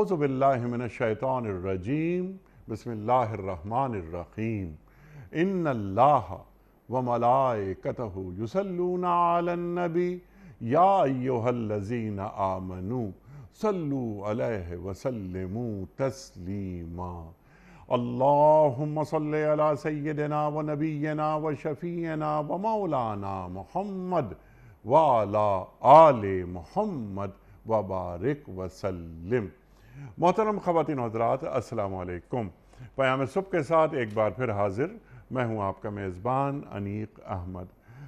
اعوذ باللہ من الشیطان الرجیم بسم اللہ الرحمن الرحیم ان اللہ وملائکتہ یصلون علی النبی یا ایہا الذین آمنوا صلوا علیہ وسلموا تسلیما اللہم صلی علی سیدنا و نبینا و شفیعنا و مولانا محمد وعلی آل محمد وبارک وسلم۔ محترم خواتین و حضرات، السلام علیکم۔ پیام صبح کے ساتھ ایک بار پھر حاضر میں ہوں آپ کا میزبان انیق احمد۔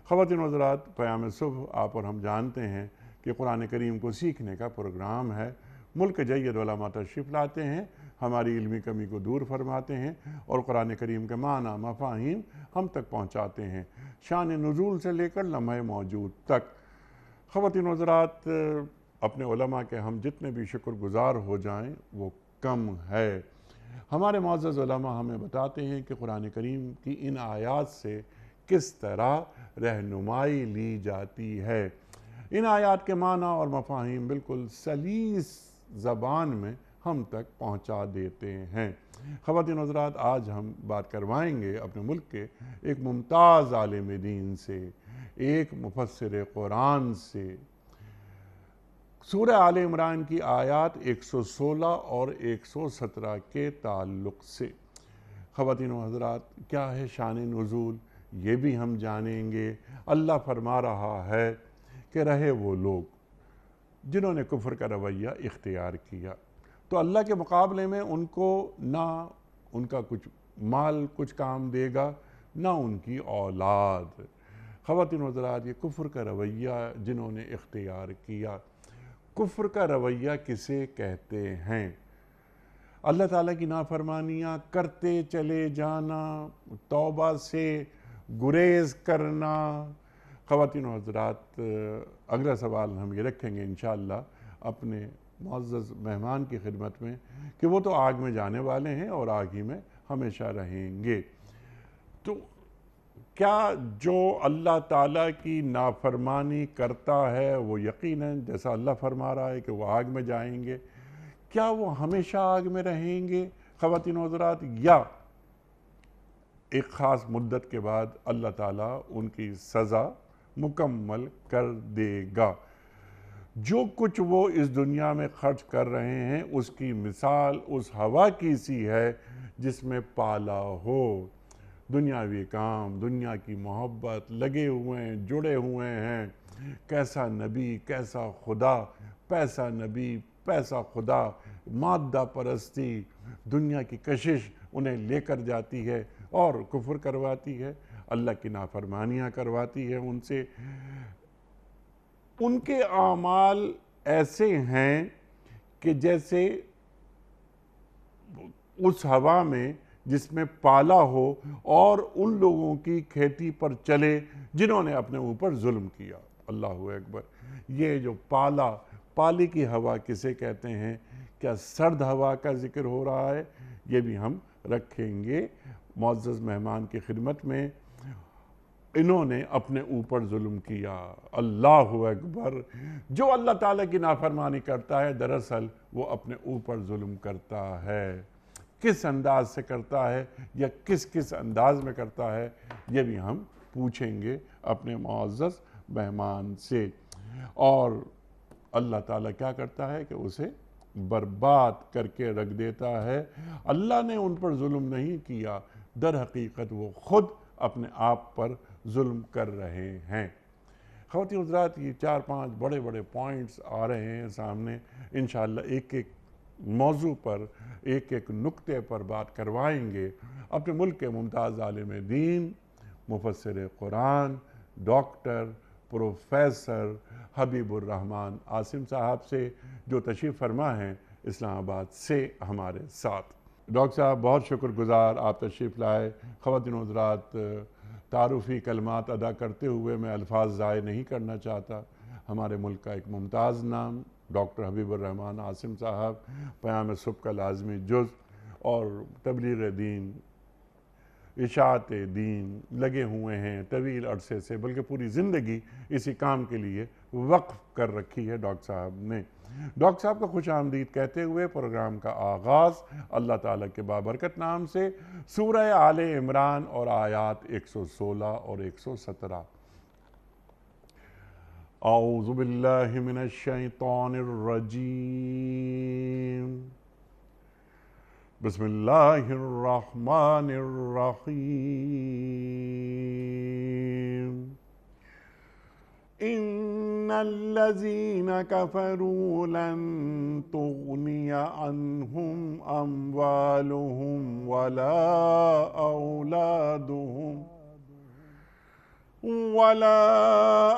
خواتین و حضرات، پیام صبح آپ اور ہم جانتے ہیں کہ قرآن کریم کو سیکھنے کا پروگرام ہے۔ ملک جید علماء تشریف لاتے ہیں، ہماری علمی کمی کو دور فرماتے ہیں اور قرآن کریم کے معنی مفاہیم ہم تک پہنچاتے ہیں، شان نزول سے لے کر لمحہ موجود تک۔ خواتین و حضرات، اپنے علماء کے ہم جتنے بھی شکر گزار ہو جائیں وہ کم ہے۔ ہمارے معزز علماء ہمیں بتاتے ہیں کہ قرآن کریم کی ان آیات سے کس طرح رہنمائی لی جاتی ہے۔ ان آیات کے معنی اور مفاہیم بالکل سلیس زبان میں ہم تک پہنچا دیتے ہیں۔ خواتین و حضرات، آج ہم بات کروائیں گے اپنے ملک کے ایک ممتاز عالم دین سے، ایک مفسر قرآن سے، سورہ آل عمران کی آیات 116 اور 117 کے تعلق سے۔ خواتین و حضرات، کیا ہے شان نزول یہ بھی ہم جانیں گے۔ اللہ فرما رہا ہے کہ رہے وہ لوگ جنہوں نے کفر کا رویہ اختیار کیا تو اللہ کے مقابلے میں ان کو نہ ان کا کچھ مال کچھ کام دے گا، نہ ان کی اولاد۔ خواتین و حضرات، یہ کفر کا رویہ جنہوں نے اختیار کیا، کفر کا رویہ کسے کہتے ہیں؟ اللہ تعالیٰ کی نافرمانیاں کرتے چلے جانا، توبہ سے گریز کرنا۔ خواتین و حضرات، اگلا سوال ہم یہ رکھیں گے انشاءاللہ اپنے معزز مہمان کی خدمت میں کہ وہ تو آگ میں جانے والے ہیں اور آگ ہی میں ہمیشہ رہیں گے، تو کیا جو اللہ تعالیٰ کی نافرمانی کرتا ہے وہ یقیناً جیسا اللہ فرما رہا ہے کہ وہ آگ میں جائیں گے، کیا وہ ہمیشہ آگ میں رہیں گے خواتین و حضرات، یا ایک خاص مدت کے بعد اللہ تعالیٰ ان کی سزا مکمل کر دے گا؟ جو کچھ وہ اس دنیا میں خرچ کر رہے ہیں اس کی مثال اس ہوا کی سی ہے جس میں پالا ہو۔ دنیاوی کام، دنیا کی محبت، لگے ہوئے ہیں، جڑے ہوئے ہیں، کیسا نبی کیسا خدا، پیسہ نبی پیسہ خدا، مادہ پرستی، دنیا کی کشش انہیں لے کر جاتی ہے اور کفر کرواتی ہے، اللہ کی نافرمانیاں کرواتی ہے ان سے۔ ان کے اعمال ایسے ہیں کہ جیسے اس ہوا میں جس میں پالا ہو اور ان لوگوں کی کھیتی پر چلے جنہوں نے اپنے اوپر ظلم کیا۔ اللہ اکبر۔ یہ جو پالی کی ہوا کسے کہتے ہیں؟ کیا سرد ہوا کا ذکر ہو رہا ہے؟ یہ بھی ہم رکھیں گے معزز مہمان کی خدمت میں۔ انہوں نے اپنے اوپر ظلم کیا۔ اللہ اکبر۔ جو اللہ تعالیٰ کی نافرمانی کرتا ہے دراصل وہ اپنے اوپر ظلم کرتا ہے۔ کس انداز سے کرتا ہے یا کس انداز میں کرتا ہے یہ بھی ہم پوچھیں گے اپنے معزز مہمان سے۔ اور اللہ تعالیٰ کیا کرتا ہے کہ اسے برباد کر کے رکھ دیتا ہے۔ اللہ نے ان پر ظلم نہیں کیا، در حقیقت وہ خود اپنے آپ پر ظلم کر رہے ہیں۔ خواتین حضرات، یہ 4-5 بڑے بڑے پوائنٹس آ رہے ہیں سامنے، انشاءاللہ ایک ایک موضوع پر ایک ایک نقطے پر بات کروائیں گے اپنے ملک کے ممتاز عالم دین، مفسر قرآن، ڈاکٹر پروفیسر حبیب الرحمن عاصم صاحب سے، جو تشریف فرما ہیں اسلام آباد سے ہمارے ساتھ۔ ڈاکٹر صاحب، بہت شکر گزار آپ تشریف لائے۔ خواتین و حضرات، تعارفی کلمات ادا کرتے ہوئے میں الفاظ ضائع نہیں کرنا چاہتا۔ ہمارے ملک کا ایک ممتاز نام ڈاکٹر حبیب الرحمن عاصم صاحب، پیام صبح کا لازمی جز اور تبلیغ دین، اشاعت دین لگے ہوئے ہیں طویل عرصے سے، بلکہ پوری زندگی اسی کام کے لیے وقف کر رکھی ہے ڈاکٹر صاحب نے۔ ڈاکٹر صاحب کا خوش آمدید کہتے ہوئے پروگرام کا آغاز اللہ تعالیٰ کے بابرکت نام سے سورہ آل عمران اور آیات 116 اور 117۔ اعوذ باللہ من الشیطان الرجیم، بسم اللہ الرحمن الرحیم۔ ان الذین کفروا لن تغنی عنہم اموالہم ولا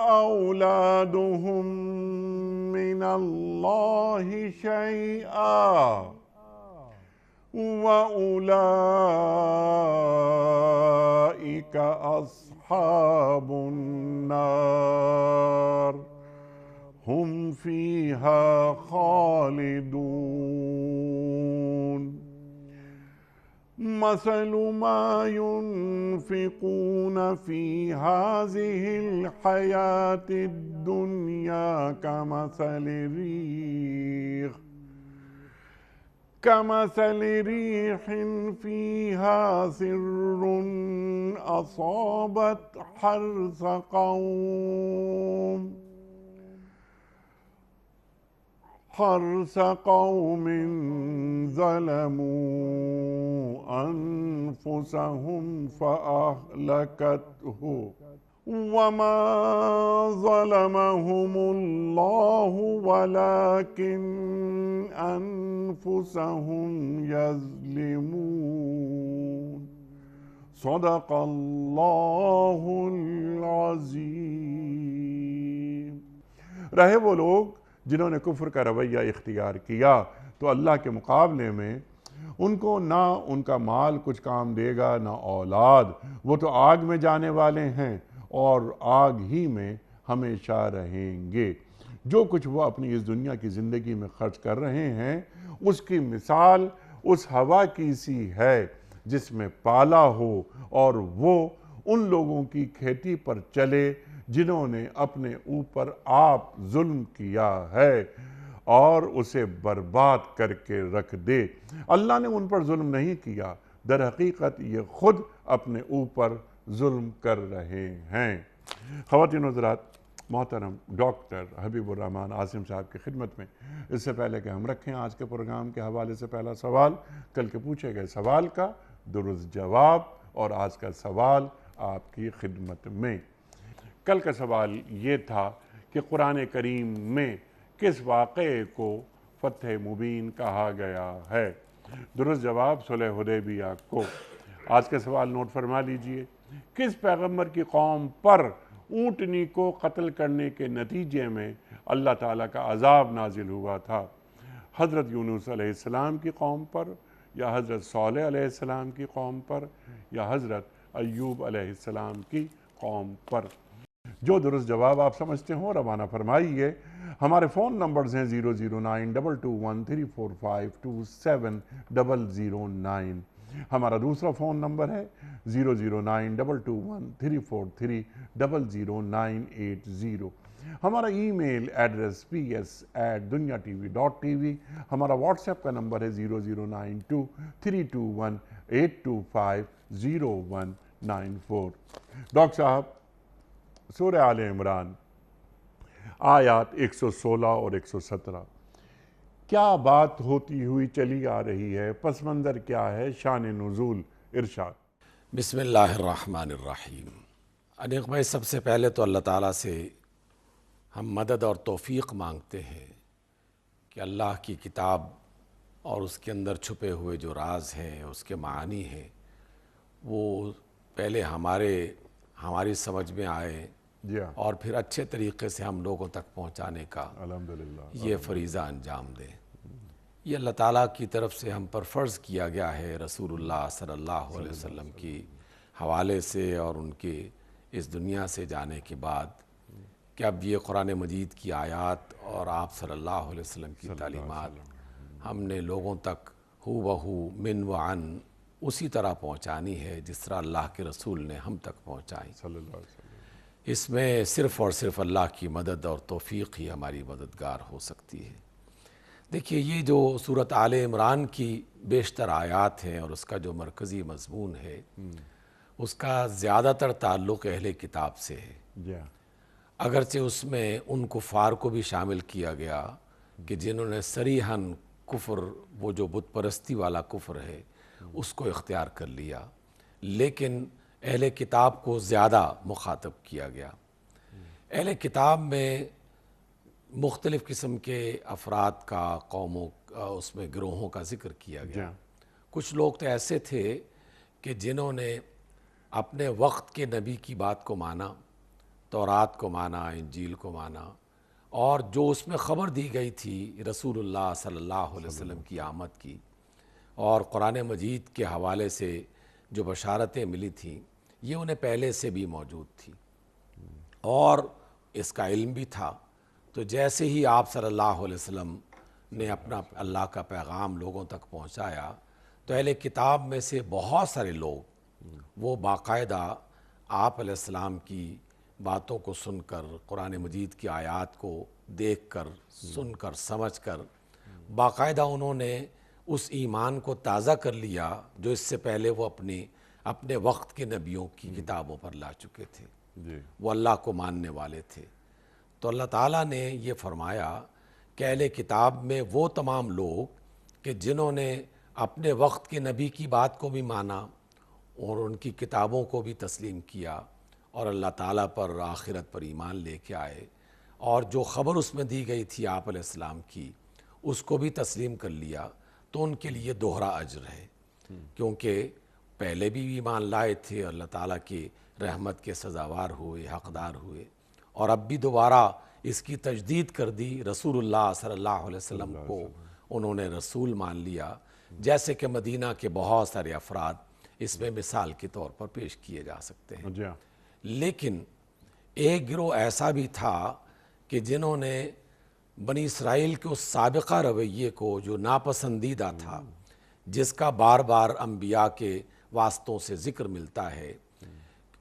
اولادہم من اللہ شیئا وَأُولَئِكَ أَصْحَابُ النَّارِ هُمْ فِيهَا خَالِدُونَ۔ مَثَلُ مَا يُنْفِقُونَ فِي هَذِهِ الْحَيَاةِ الدُّنْيَا كمثل ريح فيها سر أصابت حرث قوم ظلموا أنفسهم فأهلكته وما ظلمهم الله ولكن أنفسهم يظلمون۔ صدق اللہ العظیم۔ رہے وہ لوگ جنہوں نے کفر کا رویہ اختیار کیا تو اللہ کے مقابلے میں ان کو نہ ان کا مال کچھ کام دے گا نہ اولاد، وہ تو آگ میں جانے والے ہیں اور آگ ہی میں ہمیشہ رہیں گے۔ جو کچھ وہ اپنی اس دنیا کی زندگی میں خرچ کر رہے ہیں اس کی مثال اس ہوا کی سی ہے جس میں پالا ہو اور وہ ان لوگوں کی کھیتی پر چلے جنہوں نے اپنے اوپر آپ ظلم کیا ہے اور اسے برباد کر کے رکھ دے۔ اللہ نے ان پر ظلم نہیں کیا، در حقیقت یہ خود اپنے اوپر ظلم کر رہے ہیں۔ خواتین و حضرات، محترم ڈاکٹر حبیب الرحمن عاصم صاحب کی خدمت میں اس سے پہلے کہ ہم رکھیں آج کے پروگرام کے حوالے سے پہلا سوال کل کے پوچھے گئے سوال کا درست جواب، اور آج کا سوال آپ کی خدمت میں۔ کل کا سوال یہ تھا کہ قرآن کریم میں کس واقعے کو فتح مبین کہا گیا ہے؟ درست جواب صلح حدیبیہ کو۔ آج کا سوال نوٹ فرما لیجئے، کس پیغمبر کی قوم پر اونٹنی کو قتل کرنے کے نتیجے میں اللہ تعالیٰ کا عذاب نازل ہوا تھا؟ حضرت یونس علیہ السلام کی قوم پر، یا حضرت صالح علیہ السلام کی قوم پر، یا حضرت ایوب علیہ السلام کی قوم پر؟ جو درست جواب آپ سمجھتے ہوں روانہ فرمائیے۔ ہمارے فون نمبرز ہیں 00922134527 ہمارا دوسرا فون نمبر ہے 0092234300980۔ ہمارا ای میل ایڈریس ps@dunyatv.tv۔ ہمارا واٹس ایپ کا نمبر ہے 009232182509194۔ ڈاکٹر صاحب، سورہ آل عمران آیات 116 اور 117 کیا بات ہوتی ہوئی چلی آ رہی ہے؟ پس منظر کیا ہے؟ شان نزول ارشاد۔ بسم اللہ الرحمن الرحیم۔ انیق بھائی، سب سے پہلے تو اللہ تعالیٰ سے ہم مدد اور توفیق مانگتے ہیں کہ اللہ کی کتاب اور اس کے اندر چھپے ہوئے جو راز ہیں، اس کے معانی ہیں، وہ پہلے ہماری سمجھ میں آئے اور پھر اچھے طریقے سے ہم لوگوں تک پہنچانے کا الحمدللہ یہ فریضہ انجام دیں۔ یہ اللہ تعالیٰ کی طرف سے ہم پر فرض کیا گیا ہے رسول اللہ صلی اللہ علیہ وسلم کی حوالے سے اور ان کے اس دنیا سے جانے کے بعد، کہ اب یہ قرآن مجید کی آیات اور آپ صلی اللہ علیہ وسلم کی تعلیمات ہم نے لوگوں تک ہو بہو من و عن اسی طرح پہنچانی ہے جس طرح اللہ کے رسول نے ہم تک پہنچائی۔ صلی اللہ علیہ وسلم۔ اس میں صرف اور صرف اللہ کی مدد اور توفیق ہی ہماری مددگار ہو سکتی ہے۔ دیکھیے یہ جو سورۃ آل عمران کی بیشتر آیات ہیں اور اس کا جو مرکزی مضمون ہے اس کا زیادہ تر تعلق اہل کتاب سے ہے، جی ہاں، اگرچہ اس میں ان کفار کو بھی شامل کیا گیا کہ جنہوں نے صریحاً کفر، وہ جو بت پرستی والا کفر ہے اس کو اختیار کر لیا، لیکن اہل کتاب کو زیادہ مخاطب کیا گیا۔ اہل کتاب میں مختلف قسم کے افراد کا، قوموں کا، اس میں گروہوں کا ذکر کیا جی گیا۔ ہاں، کچھ لوگ تو ایسے تھے کہ جنہوں نے اپنے وقت کے نبی کی بات کو مانا، تورات کو مانا، انجیل کو مانا، اور جو اس میں خبر دی گئی تھی رسول اللہ صلی اللہ علیہ وسلم کی آمد کی اور قرآن مجید کے حوالے سے جو بشارتیں ملی تھیں یہ انہیں پہلے سے بھی موجود تھی اور اس کا علم بھی تھا۔ تو جیسے ہی آپ صلی اللہ علیہ وسلم نے اپنا اللہ کا پیغام لوگوں تک پہنچایا تو اہل کتاب میں سے بہت سارے لوگ وہ باقاعدہ آپ علیہ السلام کی باتوں کو سن کر، قرآن مجید کی آیات کو دیکھ کر، سن کر، سمجھ کر باقاعدہ انہوں نے اس ایمان کو تازہ کر لیا جو اس سے پہلے وہ اپنے وقت کے نبیوں کی کتابوں پر لا چکے تھے، جی وہ اللہ کو ماننے والے تھے۔ تو اللہ تعالیٰ نے یہ فرمایا کہ اہل کتاب میں وہ تمام لوگ کہ جنہوں نے اپنے وقت کے نبی کی بات کو بھی مانا اور ان کی کتابوں کو بھی تسلیم کیا اور اللہ تعالیٰ پر، آخرت پر ایمان لے کے آئے اور جو خبر اس میں دی گئی تھی آپ علیہ السلام کی اس کو بھی تسلیم کر لیا، تو ان کے لیے دوہرا اجر ہے، کیونکہ پہلے بھی ایمان لائے تھے، اللہ تعالیٰ کی رحمت کے سزاوار ہوئے، حقدار ہوئے، اور اب بھی دوبارہ اس کی تجدید کر دی، رسول اللہ صلی اللہ علیہ وسلم کو انہوں نے رسول مان لیا، جیسے کہ مدینہ کے بہت سارے افراد اس میں مثال کے طور پر پیش کیے جا سکتے ہیں۔ جی ہاں، لیکن ایک گروہ ایسا بھی تھا کہ جنہوں نے بنی اسرائیل کے اس سابقہ رویے کو جو ناپسندیدہ تھا، جس کا بار بار انبیاء کے واسطوں سے ذکر ملتا ہے،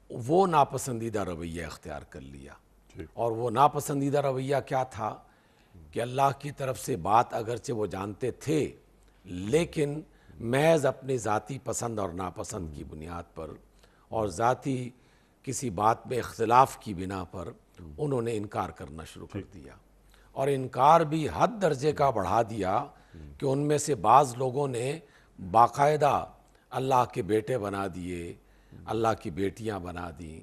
وہ ناپسندیدہ رویہ اختیار کر لیا۔ اور وہ ناپسندیدہ رویہ کیا تھا کہ اللہ کی طرف سے بات اگرچہ وہ جانتے تھے لیکن محض اپنی ذاتی پسند اور ناپسند کی بنیاد پر اور ذاتی کسی بات میں اختلاف کی بنا پر انہوں نے انکار کرنا شروع کر دیا، اور انکار بھی حد درجے کا بڑھا دیا کہ ان میں سے بعض لوگوں نے باقاعدہ اللہ کے بیٹے بنا دیے، اللہ کی بیٹیاں بنا دیں،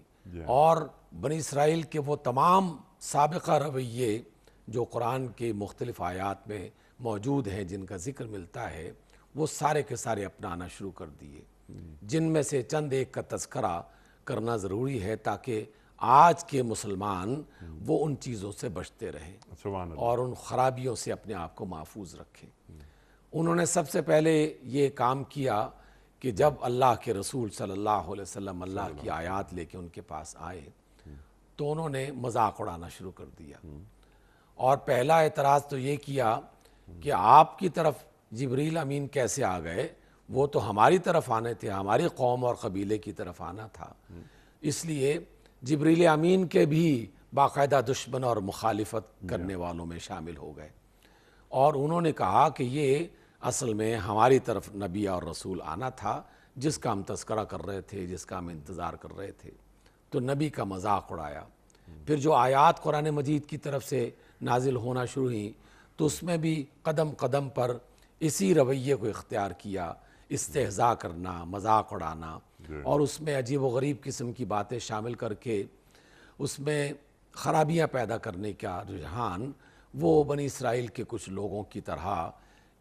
اور بنی اسرائیل کے وہ تمام سابقہ رویے جو قرآن کے مختلف آیات میں موجود ہیں جن کا ذکر ملتا ہے وہ سارے کے سارے اپنانا شروع کر دیے، جن میں سے چند ایک کا تذکرہ کرنا ضروری ہے تاکہ آج کے مسلمان وہ ان چیزوں سے بچتے رہیں سبحان اللہ، اور ان خرابیوں سے اپنے آپ کو محفوظ رکھیں۔ انہوں نے سب سے پہلے یہ کام کیا کہ جب اللہ کے رسول صلی اللہ علیہ وسلم اللہ کی آیات لے کے ان کے پاس آئے تو انہوں نے مذاق اڑانا شروع کر دیا، اور پہلا اعتراض تو یہ کیا کہ آپ کی طرف جبریل امین کیسے آ گئے، وہ تو ہماری طرف آنے تھے، ہماری قوم اور قبیلے کی طرف آنا تھا، اس لیے جبریل امین کے بھی باقاعدہ دشمن اور مخالفت کرنے والوں میں شامل ہو گئے، اور انہوں نے کہا کہ یہ اصل میں ہماری طرف نبی اور رسول آنا تھا جس کا ہم تذکرہ کر رہے تھے، جس کا ہم انتظار کر رہے تھے، تو نبی کا مذاق اڑایا۔ پھر جو آیات قرآن مجید کی طرف سے نازل ہونا شروع ہوئیں تو اس میں بھی قدم قدم پر اسی رویے کو اختیار کیا، استہزاء کرنا، مذاق اڑانا، اور اس میں عجیب و غریب قسم کی باتیں شامل کر کے اس میں خرابیاں پیدا کرنے کا رجحان وہ بنی اسرائیل کے کچھ لوگوں کی طرح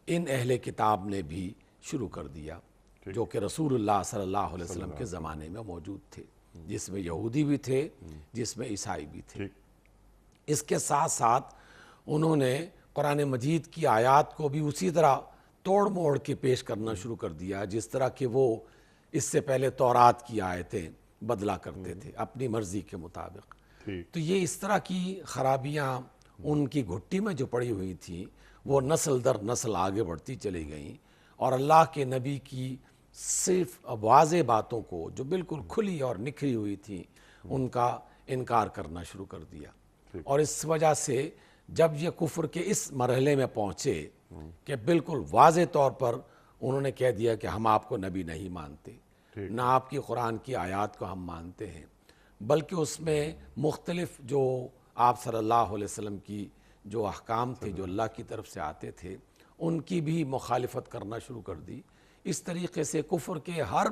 ان اہل کتاب نے بھی شروع کر دیا جو کہ رسول اللہ صلی اللہ علیہ وسلم کے زمانے میں موجود تھے، جس میں یہودی بھی تھے، جس میں عیسائی بھی تھے۔ اس کے ساتھ ساتھ انہوں نے قرآن مجید کی آیات کو بھی اسی طرح توڑ موڑ کے پیش کرنا شروع کر دیا جس طرح کہ وہ اس سے پہلے تورات کی آیتیں بدلا کرتے تھے اپنی مرضی کے مطابق۔ تو یہ اس طرح کی خرابیاں ان کی گھٹی میں جو پڑی ہوئی تھیں وہ نسل در نسل آگے بڑھتی چلی گئیں، اور اللہ کے نبی کی صرف واضح باتوں کو جو بالکل کھلی اور نکھری ہوئی تھیں ان کا انکار کرنا شروع کر دیا. اور اس وجہ سے جب یہ کفر کے اس مرحلے میں پہنچے کہ بالکل واضح طور پر انہوں نے کہہ دیا کہ ہم آپ کو نبی نہیں مانتے, نہ آپ کی قرآن کی آیات کو ہم مانتے ہیں, بلکہ اس میں مختلف جو آپ صلی اللہ علیہ وسلم کی جو احکام تھے جو اللہ کی طرف سے آتے تھے ان کی بھی مخالفت کرنا شروع کر دی. اس طریقے سے کفر کے ہر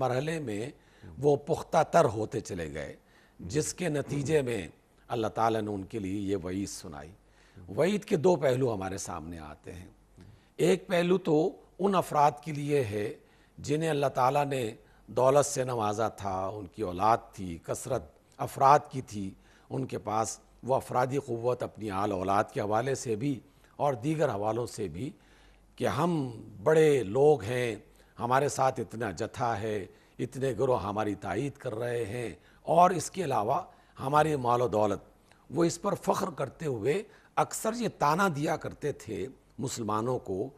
مرحلے میں وہ پختہ تر ہوتے چلے گئے, جس کے نتیجے میں اللہ تعالیٰ نے ان کے لیے یہ وعید سنائی. وعید کے دو پہلو ہمارے سامنے آتے ہیں. ایک پہلو تو ان افراد کے لیے ہے جنہیں اللہ تعالیٰ نے دولت سے نوازا تھا, ان کی اولاد تھی, کثرت افراد کی تھی ان کے پاس, وہ افرادی قوت اپنی آل اولاد کے حوالے سے بھی اور دیگر حوالوں سے بھی کہ ہم بڑے لوگ ہیں, ہمارے ساتھ اتنا جتھا ہے, اتنے گروہ ہماری تائید کر رہے ہیں, اور اس کے علاوہ ہماری مال و دولت, وہ اس پر فخر کرتے ہوئے اکثر یہ تانا دیا کرتے تھے مسلمانوں کو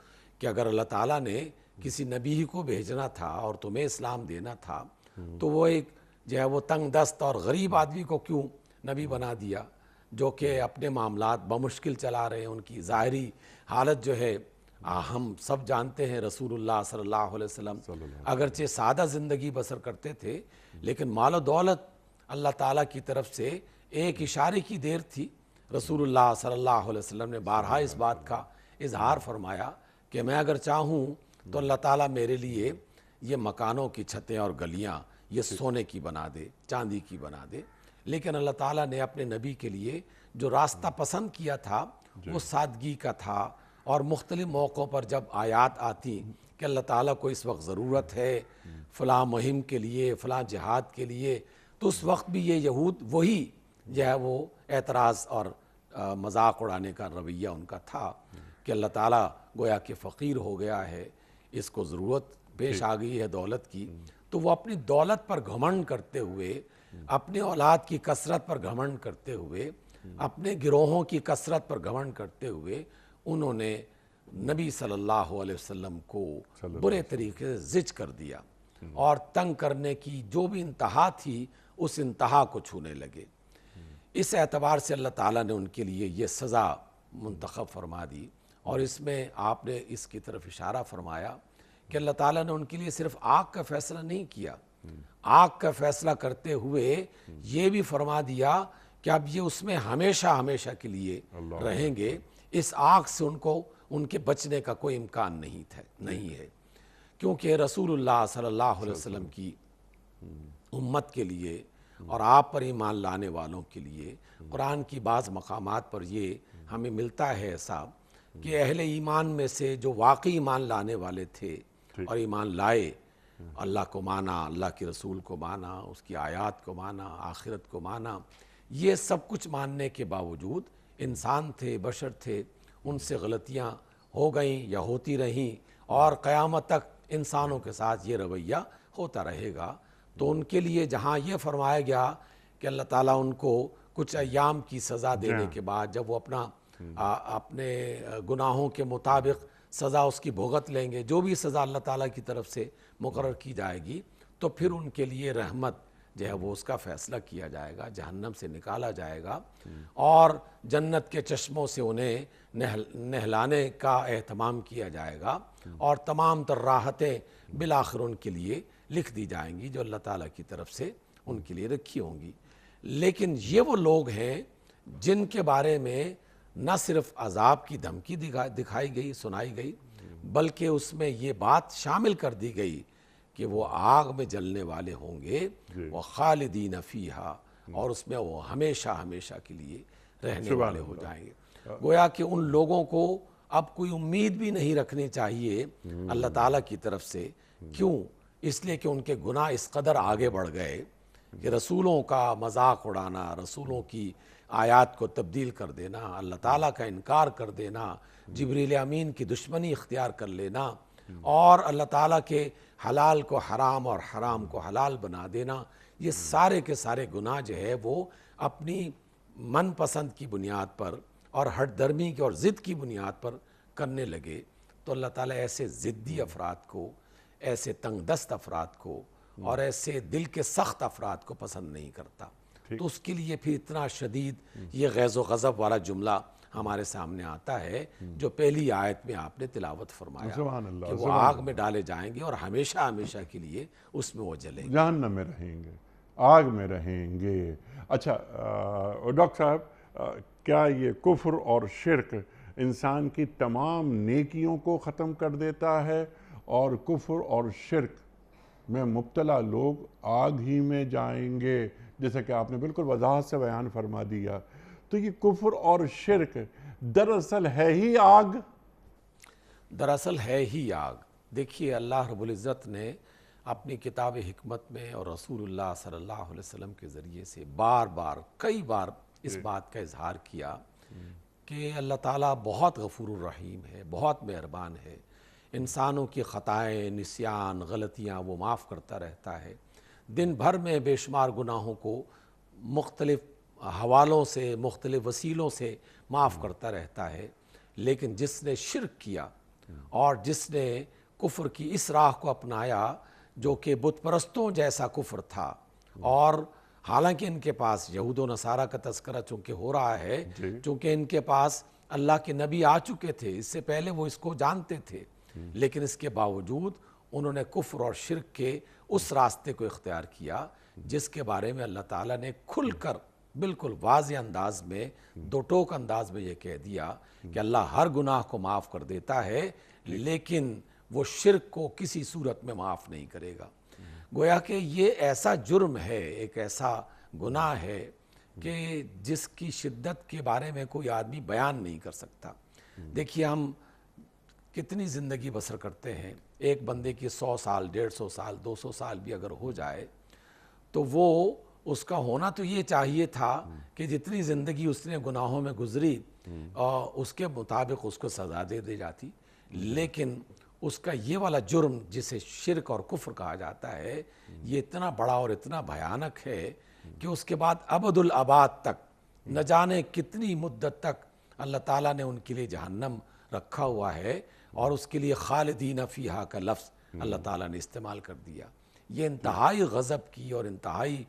کہ اگر اللہ تعالیٰ نے کسی نبی کو بھیجنا تھا اور تمہیں اسلام دینا تھا تو وہ ایک جو ہے وہ تنگ دست اور غریب آدمی کو کیوں نبی بنا دیا, جو کہ اپنے معاملات بمشکل چلا رہے ہیں. ان کی ظاہری حالت جو ہے ہم سب جانتے ہیں, رسول اللہ صلی اللہ علیہ وسلم اگرچہ سادہ زندگی بسر کرتے تھے لیکن مال و دولت اللہ تعالیٰ کی طرف سے ایک اشارے کی دیر تھی. رسول اللہ صلی اللہ علیہ وسلم نے بارہا اس بات کا اظہار فرمایا کہ میں اگر چاہوں تو اللہ تعالیٰ میرے لیے یہ مکانوں کی چھتیں اور گلیاں یہ سونے کی بنا دے, چاندی کی بنا دے, لیکن اللہ تعالیٰ نے اپنے نبی کے لیے جو راستہ پسند کیا تھا وہ سادگی کا تھا. اور مختلف موقعوں پر جب آیات آتی کہ اللہ تعالیٰ کو اس وقت ضرورت ہے فلاں مہم کے لیے, فلاں جہاد کے لیے, تو اس وقت بھی یہ یہود وہی جو ہے وہ اعتراض اور مذاق اڑانے کا رویہ ان کا تھا کہ اللہ تعالیٰ گویا کہ فقیر ہو گیا ہے, اس کو ضرورت پیش آ گئی ہے دولت کی, تو وہ اپنی دولت پر گھمنڈ کرتے ہوئے, اپنے اولاد کی کثرت پر گھمنڈ کرتے ہوئے, اپنے گروہوں کی کثرت پر گھمنڈ کرتے ہوئے انہوں نے نبی صلی اللہ علیہ وسلم کو برے طریقے سے زج کر دیا اور تنگ کرنے کی جو بھی انتہا تھی اس انتہا کو چھونے لگے. اس اعتبار سے اللہ تعالیٰ نے ان کے لیے یہ سزا منتخب فرما دی. اور اس میں آپ نے اس کی طرف اشارہ فرمایا کہ اللہ تعالیٰ نے ان کے لیے صرف آگ کا فیصلہ نہیں کیا, آگ کا فیصلہ کرتے ہوئے یہ بھی فرما دیا کہ اب یہ اس میں ہمیشہ ہمیشہ کے لیے رہیں گے. اس آگ سے ان کو ان کے بچنے کا کوئی امکان نہیں ہے, کیونکہ رسول اللہ صلی اللہ علیہ وسلم کی امت کے لیے اور آپ پر ایمان لانے والوں کے لیے قرآن کی بعض مقامات پر یہ ہمیں ملتا ہے ایسا کہ اہل ایمان میں سے جو واقعی ایمان لانے والے تھے اور ایمان لائے, اللہ کو مانا, اللہ کے رسول کو مانا, اس کی آیات کو مانا, آخرت کو مانا, یہ سب کچھ ماننے کے باوجود انسان تھے, بشر تھے, ان سے غلطیاں ہو گئیں یا ہوتی رہیں اور قیامت تک انسانوں کے ساتھ یہ رویہ ہوتا رہے گا. تو ان کے لیے جہاں یہ فرمایا گیا کہ اللہ تعالیٰ ان کو کچھ ایام کی سزا دینے کے بعد جب وہ اپنے گناہوں کے مطابق سزا اس کی بھگت لیں گے, جو بھی سزا اللہ تعالیٰ کی طرف سے مقرر کی جائے گی, تو پھر ان کے لیے رحمت جو ہے وہ اس کا فیصلہ کیا جائے گا, جہنم سے نکالا جائے گا اور جنت کے چشموں سے انہیں نہلانے کا اہتمام کیا جائے گا, اور تمام تر راحتیں بالآخر ان کے لیے لکھ دی جائیں گی جو اللہ تعالیٰ کی طرف سے ان کے لیے رکھی ہوں گی. لیکن یہ وہ لوگ ہیں جن کے بارے میں نہ صرف عذاب کی دھمکی دکھائی گئی, سنائی گئی, بلکہ اس میں یہ بات شامل کر دی گئی کہ وہ آگ میں جلنے والے ہوں گے, وہ خالدین فیہا, اور اس میں وہ ہمیشہ ہمیشہ کے لیے رہنے والے ہو جائیں گے. گویا کہ ان لوگوں کو اب کوئی امید بھی نہیں رکھنی چاہیے اللہ تعالیٰ کی طرف سے. کیوں؟ اس لیے کہ ان کے گناہ اس قدر آگے بڑھ گئے کہ رسولوں کا مذاق اڑانا, رسولوں کی آیات کو تبدیل کر دینا, اللہ تعالیٰ کا انکار کر دینا, جبریل امین کی دشمنی اختیار کر لینا, اور اللہ تعالیٰ کے حلال کو حرام اور حرام کو حلال بنا دینا, یہ سارے کے سارے گناہ جو ہے وہ اپنی من پسند کی بنیاد پر اور ہٹ درمی کی اور ضد کی بنیاد پر کرنے لگے. تو اللہ تعالیٰ ایسے ضدی افراد کو, ایسے تنگ دست افراد کو اور ایسے دل کے سخت افراد کو پسند نہیں کرتا. تو اس کے لیے پھر اتنا شدید یہ غیظ و غضب والا جملہ ہمارے سامنے آتا ہے جو پہلی آیت میں آپ نے تلاوت فرمایا سبحان اللہ، کہ وہ آگ میں ڈالے جائیں گے اور ہمیشہ ہمیشہ کے لیے اس میں وہ جلیں گے. جہنم میں رہیں گے، آگ میں رہیں گے. اچھا ڈاکٹر صاحب، کیا یہ کفر اور شرک انسان کی تمام نیکیوں کو ختم کر دیتا ہے اور کفر اور شرک میں مبتلا لوگ آگ ہی میں جائیں گے، جیسا کہ آپ نے بالکل وضاحت سے بیان فرما دیا؟ تو یہ کفر اور شرک دراصل ہے ہی آگ؟ دراصل ہے ہی آگ. دیکھیے اللہ رب العزت نے اپنی کتاب حکمت میں اور رسول اللہ صلی اللہ علیہ وسلم کے ذریعے سے بار بار کئی بار اس بات کا اظہار کیا کہ اللہ تعالیٰ بہت غفور الرحیم ہے، بہت مہربان ہے. انسانوں کی خطائیں، نسیان، غلطیاں وہ معاف کرتا رہتا ہے. دن بھر میں بے شمار گناہوں کو مختلف حوالوں سے، مختلف وسیلوں سے معاف کرتا رہتا ہے. لیکن جس نے شرک کیا اور جس نے کفر کی اس راہ کو اپنایا جو کہ بت پرستوں جیسا کفر تھا، اور حالانکہ ان کے پاس یہود و نصارہ کا تذکرہ چونکہ ہو رہا ہے، چونکہ ان کے پاس اللہ کے نبی آ چکے تھے، اس سے پہلے وہ اس کو جانتے تھے، لیکن اس کے باوجود انہوں نے کفر اور شرک کے اس راستے کو اختیار کیا جس کے بارے میں اللہ تعالیٰ نے کھل کر بالکل واضح انداز میں، دو ٹوک انداز میں یہ کہہ دیا کہ اللہ ہر گناہ کو معاف کر دیتا ہے لیکن وہ شرک کو کسی صورت میں معاف نہیں کرے گا. گویا کہ یہ ایسا جرم ہے، ایک ایسا گناہ ہے کہ جس کی شدت کے بارے میں کوئی آدمی بیان نہیں کر سکتا. دیکھیے ہم کتنی زندگی بسر کرتے ہیں، ایک بندے کی 100 سال، 150 سال، 200 سال بھی اگر ہو جائے تو وہ اس کا ہونا تو یہ چاہیے تھا کہ جتنی زندگی اس نے گناہوں میں گزری اس کے مطابق اس کو سزا دے دی جاتی. لیکن اس کا یہ والا جرم جسے شرک اور کفر کہا جاتا ہے یہ اتنا بڑا اور اتنا بھیانک ہے کہ اس کے بعد ابد الآباد تک نہ جانے کتنی مدت تک اللہ تعالیٰ نے ان کے لیے جہنم رکھا ہوا ہے، اور اس کے لیے خالدین فیہا کا لفظ اللہ تعالیٰ نے استعمال کر دیا. یہ انتہائی غضب کی اور انتہائی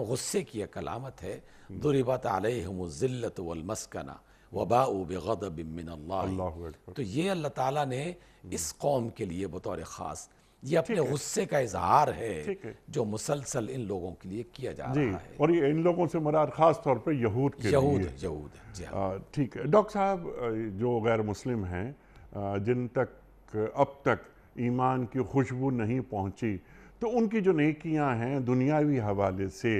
غصے کی ایک علامت ہے. ضربت علیہم الذلۃ والمسکنہ وباؤوا بغضب من اللہ. تو یہ اللہ تعالیٰ نے اس قوم کے لیے بطور خاص یہ اپنے غصے کا اظہار ہے جو مسلسل ان لوگوں کے لیے کیا جا رہا ہے. اور یہ ان لوگوں سے مراد خاص طور پہ یہود کے لیے. یہود جی ہاں. ٹھیک ہے ڈاکٹر صاحب، جو غیر مسلم ہیں جن تک اب تک ایمان کی خوشبو نہیں پہنچی، تو ان کی جو نیکیاں ہیں دنیاوی حوالے سے،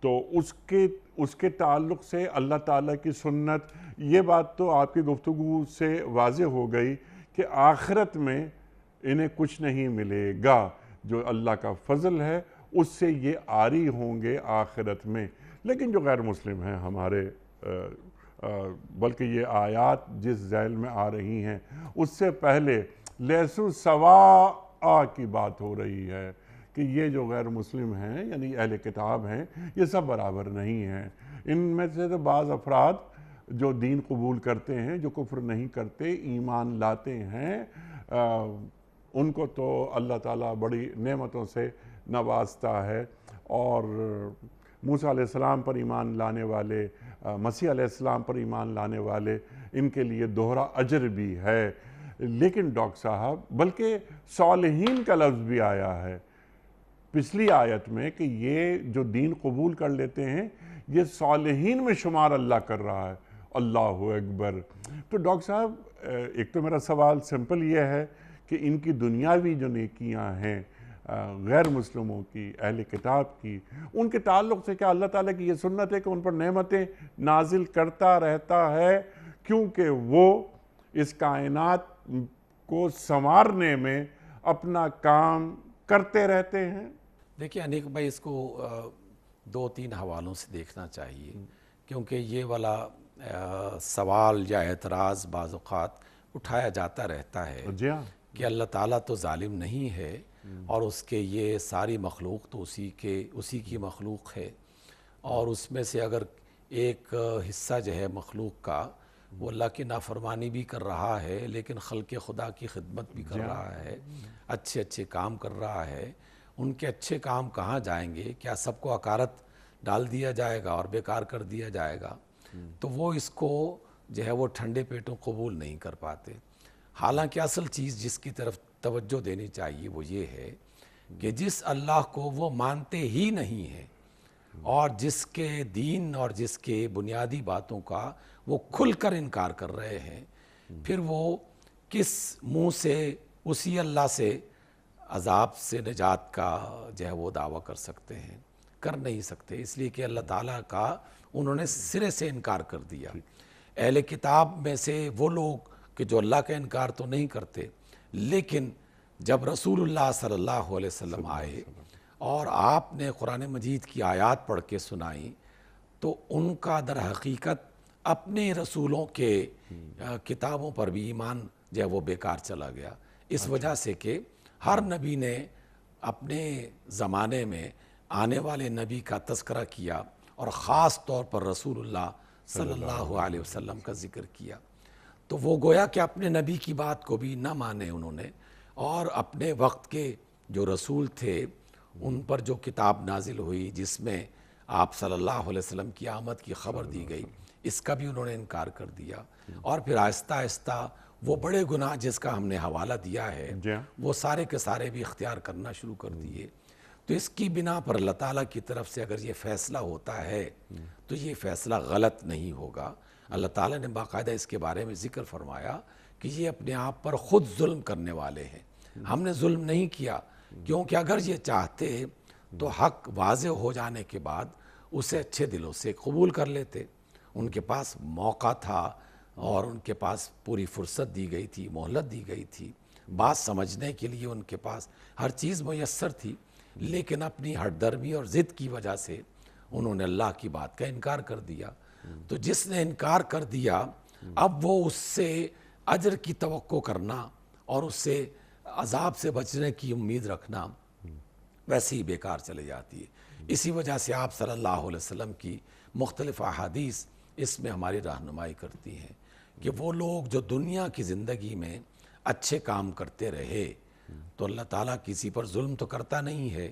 تو اس کے تعلق سے اللہ تعالیٰ کی سنت، یہ بات تو آپ کی گفتگو سے واضح ہو گئی کہ آخرت میں انہیں کچھ نہیں ملے گا، جو اللہ کا فضل ہے اس سے یہ عاری ہوں گے آخرت میں. لیکن جو غیر مسلم ہیں ہمارے، بلکہ یہ آیات جس ذیل میں آ رہی ہیں اس سے پہلے لیسو سواء کی بات ہو رہی ہے کہ یہ جو غیر مسلم ہیں یعنی اہل کتاب ہیں یہ سب برابر نہیں ہیں. ان میں سے تو بعض افراد جو دین قبول کرتے ہیں، جو کفر نہیں کرتے، ایمان لاتے ہیں، ان کو تو اللہ تعالیٰ بڑی نعمتوں سے نوازتا ہے. اور موسیٰ علیہ السلام پر ایمان لانے والے، مسیح علیہ السلام پر ایمان لانے والے، ان کے لیے دوہرا اجر بھی ہے. لیکن ڈاکٹر صاحب بلکہ صالحین کا لفظ بھی آیا ہے پچھلی آیت میں کہ یہ جو دین قبول کر لیتے ہیں یہ صالحین میں شمار اللہ کر رہا ہے. اللہ اکبر. تو ڈاکٹر صاحب ایک تو میرا سوال سمپل یہ ہے کہ ان کی دنیاوی جو نیکیاں ہیں غیر مسلموں کی، اہل کتاب کی، ان کے تعلق سے کیا اللہ تعالیٰ کی یہ سنت ہے کہ ان پر نعمتیں نازل کرتا رہتا ہے کیونکہ وہ اس کائنات کو سنوارنے میں اپنا کام کرتے رہتے ہیں؟ دیکھیے انیک بھائی، اس کو 2-3 حوالوں سے دیکھنا چاہیے، کیونکہ یہ والا سوال یا اعتراض بعض اوقات اٹھایا جاتا رہتا ہے کہ اللہ تعالیٰ تو ظالم نہیں ہے اور اس کے یہ ساری مخلوق تو اسی کی مخلوق ہے، اور اس میں سے اگر ایک حصہ جو ہے مخلوق کا وہ اللہ کی نافرمانی بھی کر رہا ہے لیکن خلق خدا کی خدمت بھی کر رہا ہے، اچھے اچھے کام کر رہا ہے، ان کے اچھے کام کہاں جائیں گے؟ کیا سب کو عقارت ڈال دیا جائے گا اور بیکار کر دیا جائے گا؟ تو وہ اس کو جو ہے وہ ٹھنڈے پیٹوں قبول نہیں کر پاتے۔ حالانکہ اصل چیز جس کی طرف توجہ دینی چاہیے وہ یہ ہے کہ جس اللہ کو وہ مانتے ہی نہیں ہیں اور جس کے دین اور جس کے بنیادی باتوں کا وہ کھل کر انکار کر رہے ہیں، پھر وہ کس منہ سے اسی اللہ سے عذاب سے نجات کا جو ہے وہ دعویٰ کر سکتے ہیں؟ کر نہیں سکتے، اس لیے کہ اللہ تعالیٰ کا انہوں نے سرے سے انکار کر دیا۔ اہل کتاب میں سے وہ لوگ کہ جو اللہ کا انکار تو نہیں کرتے، لیکن جب رسول اللہ صلی اللہ علیہ وسلم آئے اور آپ نے قرآن مجید کی آیات پڑھ کے سنائی تو ان کا در حقیقت اپنے رسولوں کے کتابوں پر بھی ایمان جو ہے وہ بیکار چلا گیا، اس وجہ سے کہ ہر نبی نے اپنے زمانے میں آنے والے نبی کا تذکرہ کیا اور خاص طور پر رسول اللہ صلی اللہ علیہ وسلم کا ذکر کیا، تو وہ گویا کہ اپنے نبی کی بات کو بھی نہ مانے انہوں نے، اور اپنے وقت کے جو رسول تھے ان پر جو کتاب نازل ہوئی جس میں آپ صلی اللہ علیہ وسلم کی آمد کی خبر دی گئی، اس کا بھی انہوں نے انکار کر دیا، اور پھر آہستہ آہستہ وہ بڑے گناہ جس کا ہم نے حوالہ دیا ہے وہ سارے کے سارے بھی اختیار کرنا شروع کر دیے۔ تو اس کی بنا پر اللہ تعالیٰ کی طرف سے اگر یہ فیصلہ ہوتا ہے تو یہ فیصلہ غلط نہیں ہوگا۔ اللہ تعالیٰ نے باقاعدہ اس کے بارے میں ذکر فرمایا کہ یہ اپنے آپ پر خود ظلم کرنے والے ہیں، ہم نے ظلم نہیں کیا، کیونکہ اگر یہ چاہتے تو حق واضح ہو جانے کے بعد اسے اچھے دلوں سے قبول کر لیتے، ان کے پاس موقع تھا اور ان کے پاس پوری فرصت دی گئی تھی، مہلت دی گئی تھی، بات سمجھنے کے لیے ان کے پاس ہر چیز میسر تھی، لیکن اپنی ہٹ درمی اور ضد کی وجہ سے انہوں نے اللہ کی بات کا انکار کر دیا۔ تو جس نے انکار کر دیا اب وہ اس سے اجر کی توقع کرنا اور اس سے عذاب سے بچنے کی امید رکھنا ویسے ہی بیکار چلے جاتی ہے۔ اسی وجہ سے آپ صلی اللہ علیہ وسلم کی مختلف احادیث اس میں ہماری رہنمائی کرتی ہیں کہ وہ لوگ جو دنیا کی زندگی میں اچھے کام کرتے رہے تو اللہ تعالیٰ کسی پر ظلم تو کرتا نہیں ہے،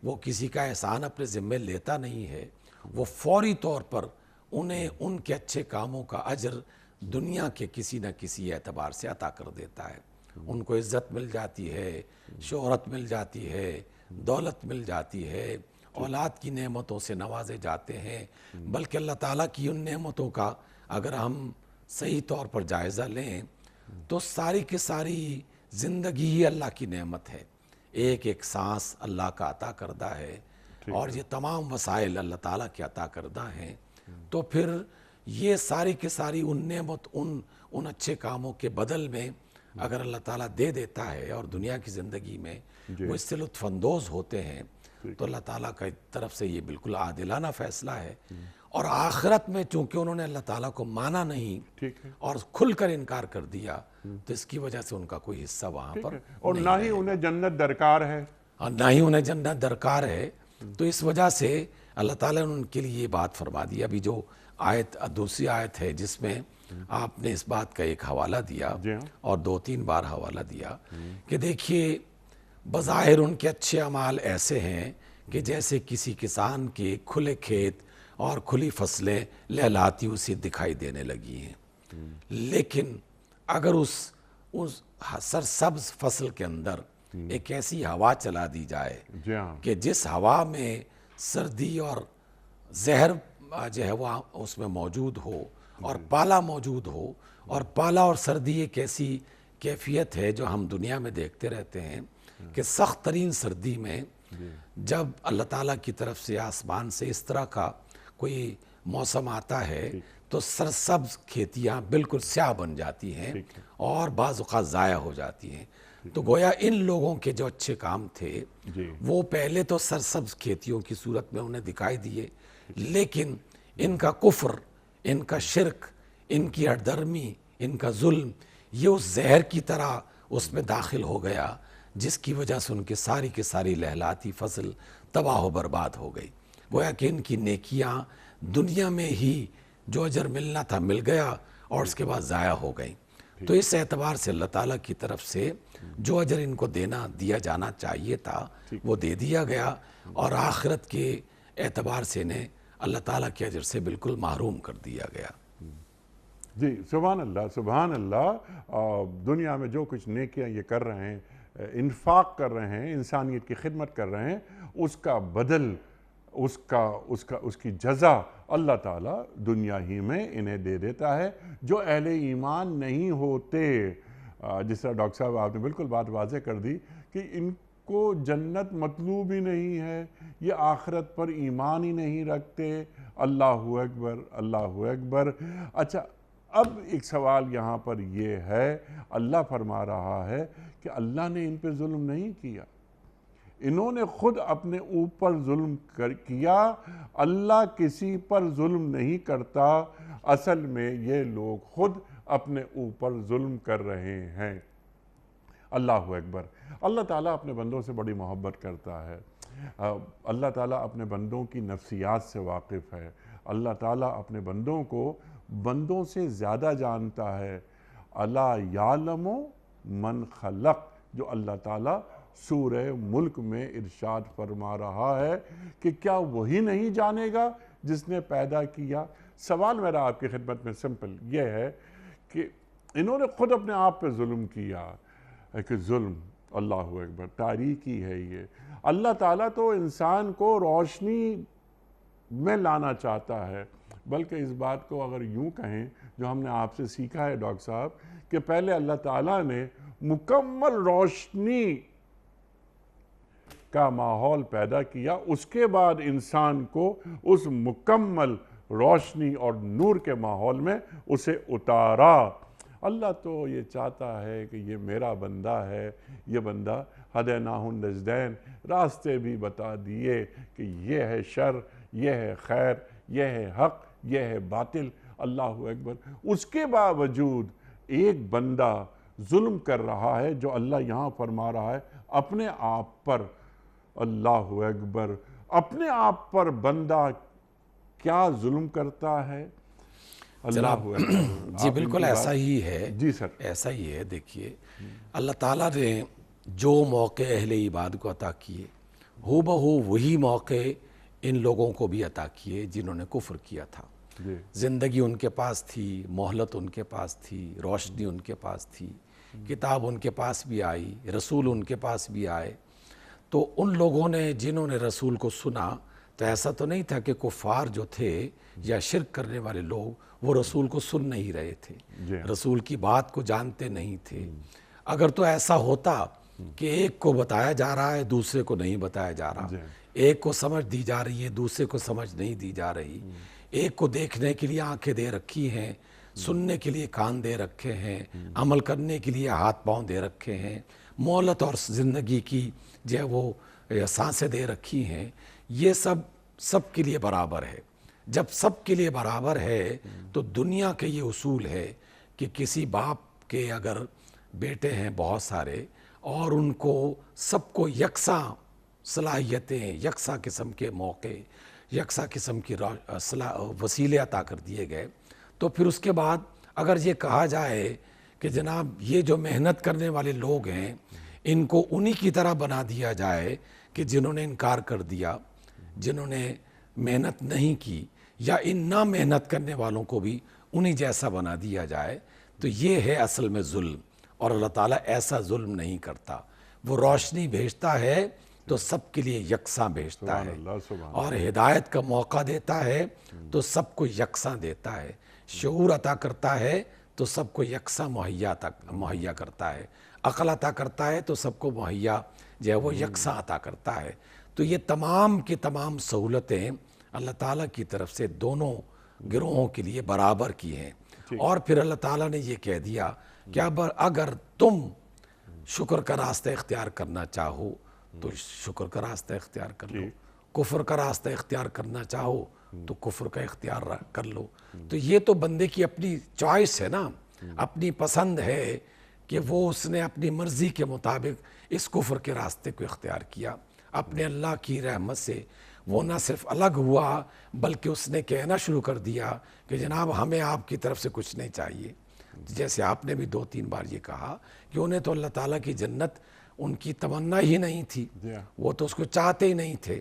وہ کسی کا احسان اپنے ذمے لیتا نہیں ہے، وہ فوری طور پر انہیں ان کے اچھے کاموں کا اجر دنیا کے کسی نہ کسی اعتبار سے عطا کر دیتا ہے، ان کو عزت مل جاتی ہے، شہرت مل جاتی ہے، دولت مل جاتی ہے، اولاد کی نعمتوں سے نوازے جاتے ہیں، بلکہ اللہ تعالیٰ کی ان نعمتوں کا اگر ہم صحیح طور پر جائزہ لیں تو ساری کی ساری زندگی ہی اللہ کی نعمت ہے، ایک ایک سانس اللہ کا عطا کردہ ہے اور یہ تمام وسائل اللہ تعالیٰ کے عطا کردہ ہیں، تو پھر یہ ساری کی ساری ان نعمت ان اچھے کاموں کے بدل میں اگر اللہ تعالیٰ دے دیتا ہے اور دنیا کی زندگی میں وہ اس سے لطف اندوز ہوتے ہیں تو اللہ تعالیٰ کی طرف سے یہ بالکل عادلانہ فیصلہ ہے، اور آخرت میں چونکہ انہوں نے اللہ تعالیٰ کو مانا نہیں اور کھل کر انکار کر دیا تو اس کی وجہ سے ان کا کوئی حصہ وہاں پر اور نہ ہی انہیں جنت درکار ہے، اور نہ ہی انہیں جنت درکار ہے۔ تو اس وجہ سے اللہ تعالیٰ نے ان کے لیے یہ بات فرما دی۔ ابھی جو آیت دوسری آیت ہے جس میں آپ نے اس بات کا ایک حوالہ دیا اور 2-3 بار حوالہ دیا کہ دیکھیے بظاہر ان کے اچھے اعمال ایسے ہیں کہ جیسے کسی کسان کے کھلے کھیت اور کھلی فصلیں لہلاتی اسے دکھائی دینے لگی ہیں، لیکن اگر اس سرسبز فصل کے اندر ایک ایسی ہوا چلا دی جائے کہ جس ہوا میں سردی اور زہر جو ہے وہ اس میں موجود ہو اور پالا موجود ہو، اور پالا اور سردی ایک ایسی کیفیت ہے جو ہم دنیا میں دیکھتے رہتے ہیں کہ سخت ترین سردی میں جب اللہ تعالیٰ کی طرف سے آسمان سے اس طرح کا کوئی موسم آتا ہے تو سرسبز کھیتیاں بالکل سیاہ بن جاتی ہیں اور بعض اوقات ضائع ہو جاتی ہیں۔ تو گویا ان لوگوں کے جو اچھے کام تھے وہ پہلے تو سرسبز کھیتیوں کی صورت میں انہیں دکھائی دیے، لیکن ان کا کفر، ان کا شرک، ان کی ہٹ درمی، ان کا ظلم یہ اس زہر کی طرح اس میں داخل ہو گیا جس کی وجہ سے ان کے ساری لہلاتی فصل تباہ و برباد ہو گئی۔ گویا کہ ان کی نیکیاں دنیا میں ہی جو اجر ملنا تھا مل گیا، اور اس کے بعد ضائع ہو گئیں. تو اس اعتبار سے اللہ تعالیٰ کی طرف سے جو اجر ان کو دیا جانا چاہیے تھا وہ دے دیا گیا، اور آخرت کے اعتبار سے انہیں اللہ تعالیٰ کے اجر سے بالکل محروم کر دیا گیا. جی سبحان اللہ سبحان اللہ. دنیا میں جو کچھ نیکیاں یہ کر رہے ہیں، انفاق کر رہے ہیں، انسانیت کی خدمت کر رہے ہیں، اس کا بدل، اس کی جزا اللہ تعالیٰ دنیا ہی میں انہیں دے دیتا ہے. جو اہل ایمان نہیں ہوتے، جس طرح ڈاکٹر صاحب آپ نے بالکل بات واضح کر دی کہ ان کو جنت مطلوب ہی نہیں ہے، یہ آخرت پر ایمان ہی نہیں رکھتے. اللہ اکبر اللہ اکبر. اچھا اب ایک سوال یہاں پر یہ ہے، اللہ فرما رہا ہے کہ اللہ نے ان پہ ظلم نہیں کیا، انہوں نے خود اپنے اوپر ظلم کیا. اللہ کسی پر ظلم نہیں کرتا، اصل میں یہ لوگ خود اپنے اوپر ظلم کر رہے ہیں. اللہ اکبر. اللہ تعالیٰ اپنے بندوں سے بڑی محبت کرتا ہے. اللہ تعالیٰ اپنے بندوں کی نفسیات سے واقف ہے. اللہ تعالیٰ اپنے بندوں کو بندوں سے زیادہ جانتا ہے. الا یعلم من خلق، جو اللہ تعالیٰ سورہ ملک میں ارشاد فرما رہا ہے کہ کیا وہی نہیں جانے گا جس نے پیدا کیا. سوال میرا آپ کی خدمت میں سمپل یہ ہے کہ انہوں نے خود اپنے آپ پہ ظلم کیا کہ ظلم، اللہ اکبر، تاریکی ہے یہ. اللہ تعالیٰ تو انسان کو روشنی میں لانا چاہتا ہے، بلکہ اس بات کو اگر یوں کہیں جو ہم نے آپ سے سیکھا ہے ڈاکٹر صاحب، کہ پہلے اللہ تعالیٰ نے مکمل روشنی کا ماحول پیدا کیا، اس کے بعد انسان کو اس مکمل روشنی اور نور کے ماحول میں اسے اتارا. اللہ تو یہ چاہتا ہے کہ یہ میرا بندہ ہے، یہ بندہ ہدیناہ النجدین، راستے بھی بتا دیے کہ یہ ہے شر، یہ ہے خیر، یہ ہے حق، یہ ہے باطل. اللہ اکبر. اس کے باوجود ایک بندہ ظلم کر رہا ہے، جو اللہ یہاں فرما رہا ہے اپنے آپ پر. اللہ اکبر. اپنے آپ پر بندہ کیا ظلم کرتا ہے. جناب جی بالکل ایسا ہی ہے. جی سر ایسا ہی ہے. دیکھیے اللہ تعالیٰ نے جو موقع اہل ایمان کو عطا کیے، ہو بہو وہی موقع ان لوگوں کو بھی عطا کیے جنہوں نے کفر کیا تھا. زندگی ان کے پاس تھی، مہلت ان کے پاس تھی، روشنی ان کے پاس تھی، کتاب ان کے پاس بھی آئی، رسول ان کے پاس بھی آئے. تو ان لوگوں نے جنہوں نے رسول کو سنا، تو ایسا تو نہیں تھا کہ کفار جو تھے یا شرک کرنے والے لوگ وہ رسول کو سن نہیں رہے تھے، رسول کی بات کو جانتے نہیں تھے. اگر تو ایسا ہوتا کہ ایک کو بتایا جا رہا ہے دوسرے کو نہیں بتایا جا رہا، ایک کو سمجھ دی جا رہی ہے دوسرے کو سمجھ نہیں دی جا رہی، ایک کو دیکھنے کے لیے آنکھیں دے رکھی ہیں، سننے کے لیے کان دے رکھے ہیں، عمل کرنے کے لیے ہاتھ پاؤں دے رکھے ہیں، مہلت اور زندگی کی جو ہے وہ سانسیں دے رکھی ہیں، یہ سب کے لیے برابر ہے. جب سب کے لیے برابر ہے تو دنیا کے یہ اصول ہے کہ کسی باپ کے اگر بیٹے ہیں بہت سارے اور ان کو سب کو یکساں صلاحیتیں، یکساں قسم کے موقع، یکساں قسم کی وسیلے عطا کر دیے گئے، تو پھر اس کے بعد اگر یہ کہا جائے کہ جناب یہ جو محنت کرنے والے لوگ ہیں ان کو انہی کی طرح بنا دیا جائے کہ جنہوں نے انکار کر دیا، جنہوں نے محنت نہیں کی، یا ان نہ محنت کرنے والوں کو بھی انہی جیسا بنا دیا جائے، تو یہ ہے اصل میں ظلم. اور اللہ تعالیٰ ایسا ظلم نہیں کرتا. وہ روشنی بھیجتا ہے تو سب کے لیے یکساں بھیجتا ہے، اور ہدایت کا موقع دیتا ہے تو سب کو یکساں دیتا ہے، شعور عطا کرتا ہے تو سب کو یکساں مہیا کرتا ہے، عقل عطا کرتا ہے تو سب کو مہیا جو ہے وہ یکساں عطا کرتا ہے. تو یہ تمام کی تمام سہولتیں اللہ تعالیٰ کی طرف سے دونوں گروہوں کے لیے برابر کی ہیں. اور پھر اللہ تعالیٰ نے یہ کہہ دیا کہ اگر تم شکر کا راستہ اختیار کرنا چاہو تو شکر کا راستہ اختیار کر لو، کفر کا راستہ اختیار کرنا چاہو تو کفر کا اختیار کر لو. تو یہ تو بندے کی اپنی چوائس ہے نا، اپنی پسند ہے کہ وہ اس نے اپنی مرضی کے مطابق اس کفر کے راستے کو اختیار کیا. اپنے اللہ کی رحمت سے وہ نہ صرف الگ ہوا بلکہ اس نے کہنا شروع کر دیا کہ جناب ہمیں آپ کی طرف سے کچھ نہیں چاہیے. جیسے آپ نے بھی 2-3 بار یہ کہا کہ انہیں تو اللہ تعالیٰ کی جنت ان کی تمنا ہی نہیں تھی, وہ تو اس کو چاہتے ہی نہیں تھے.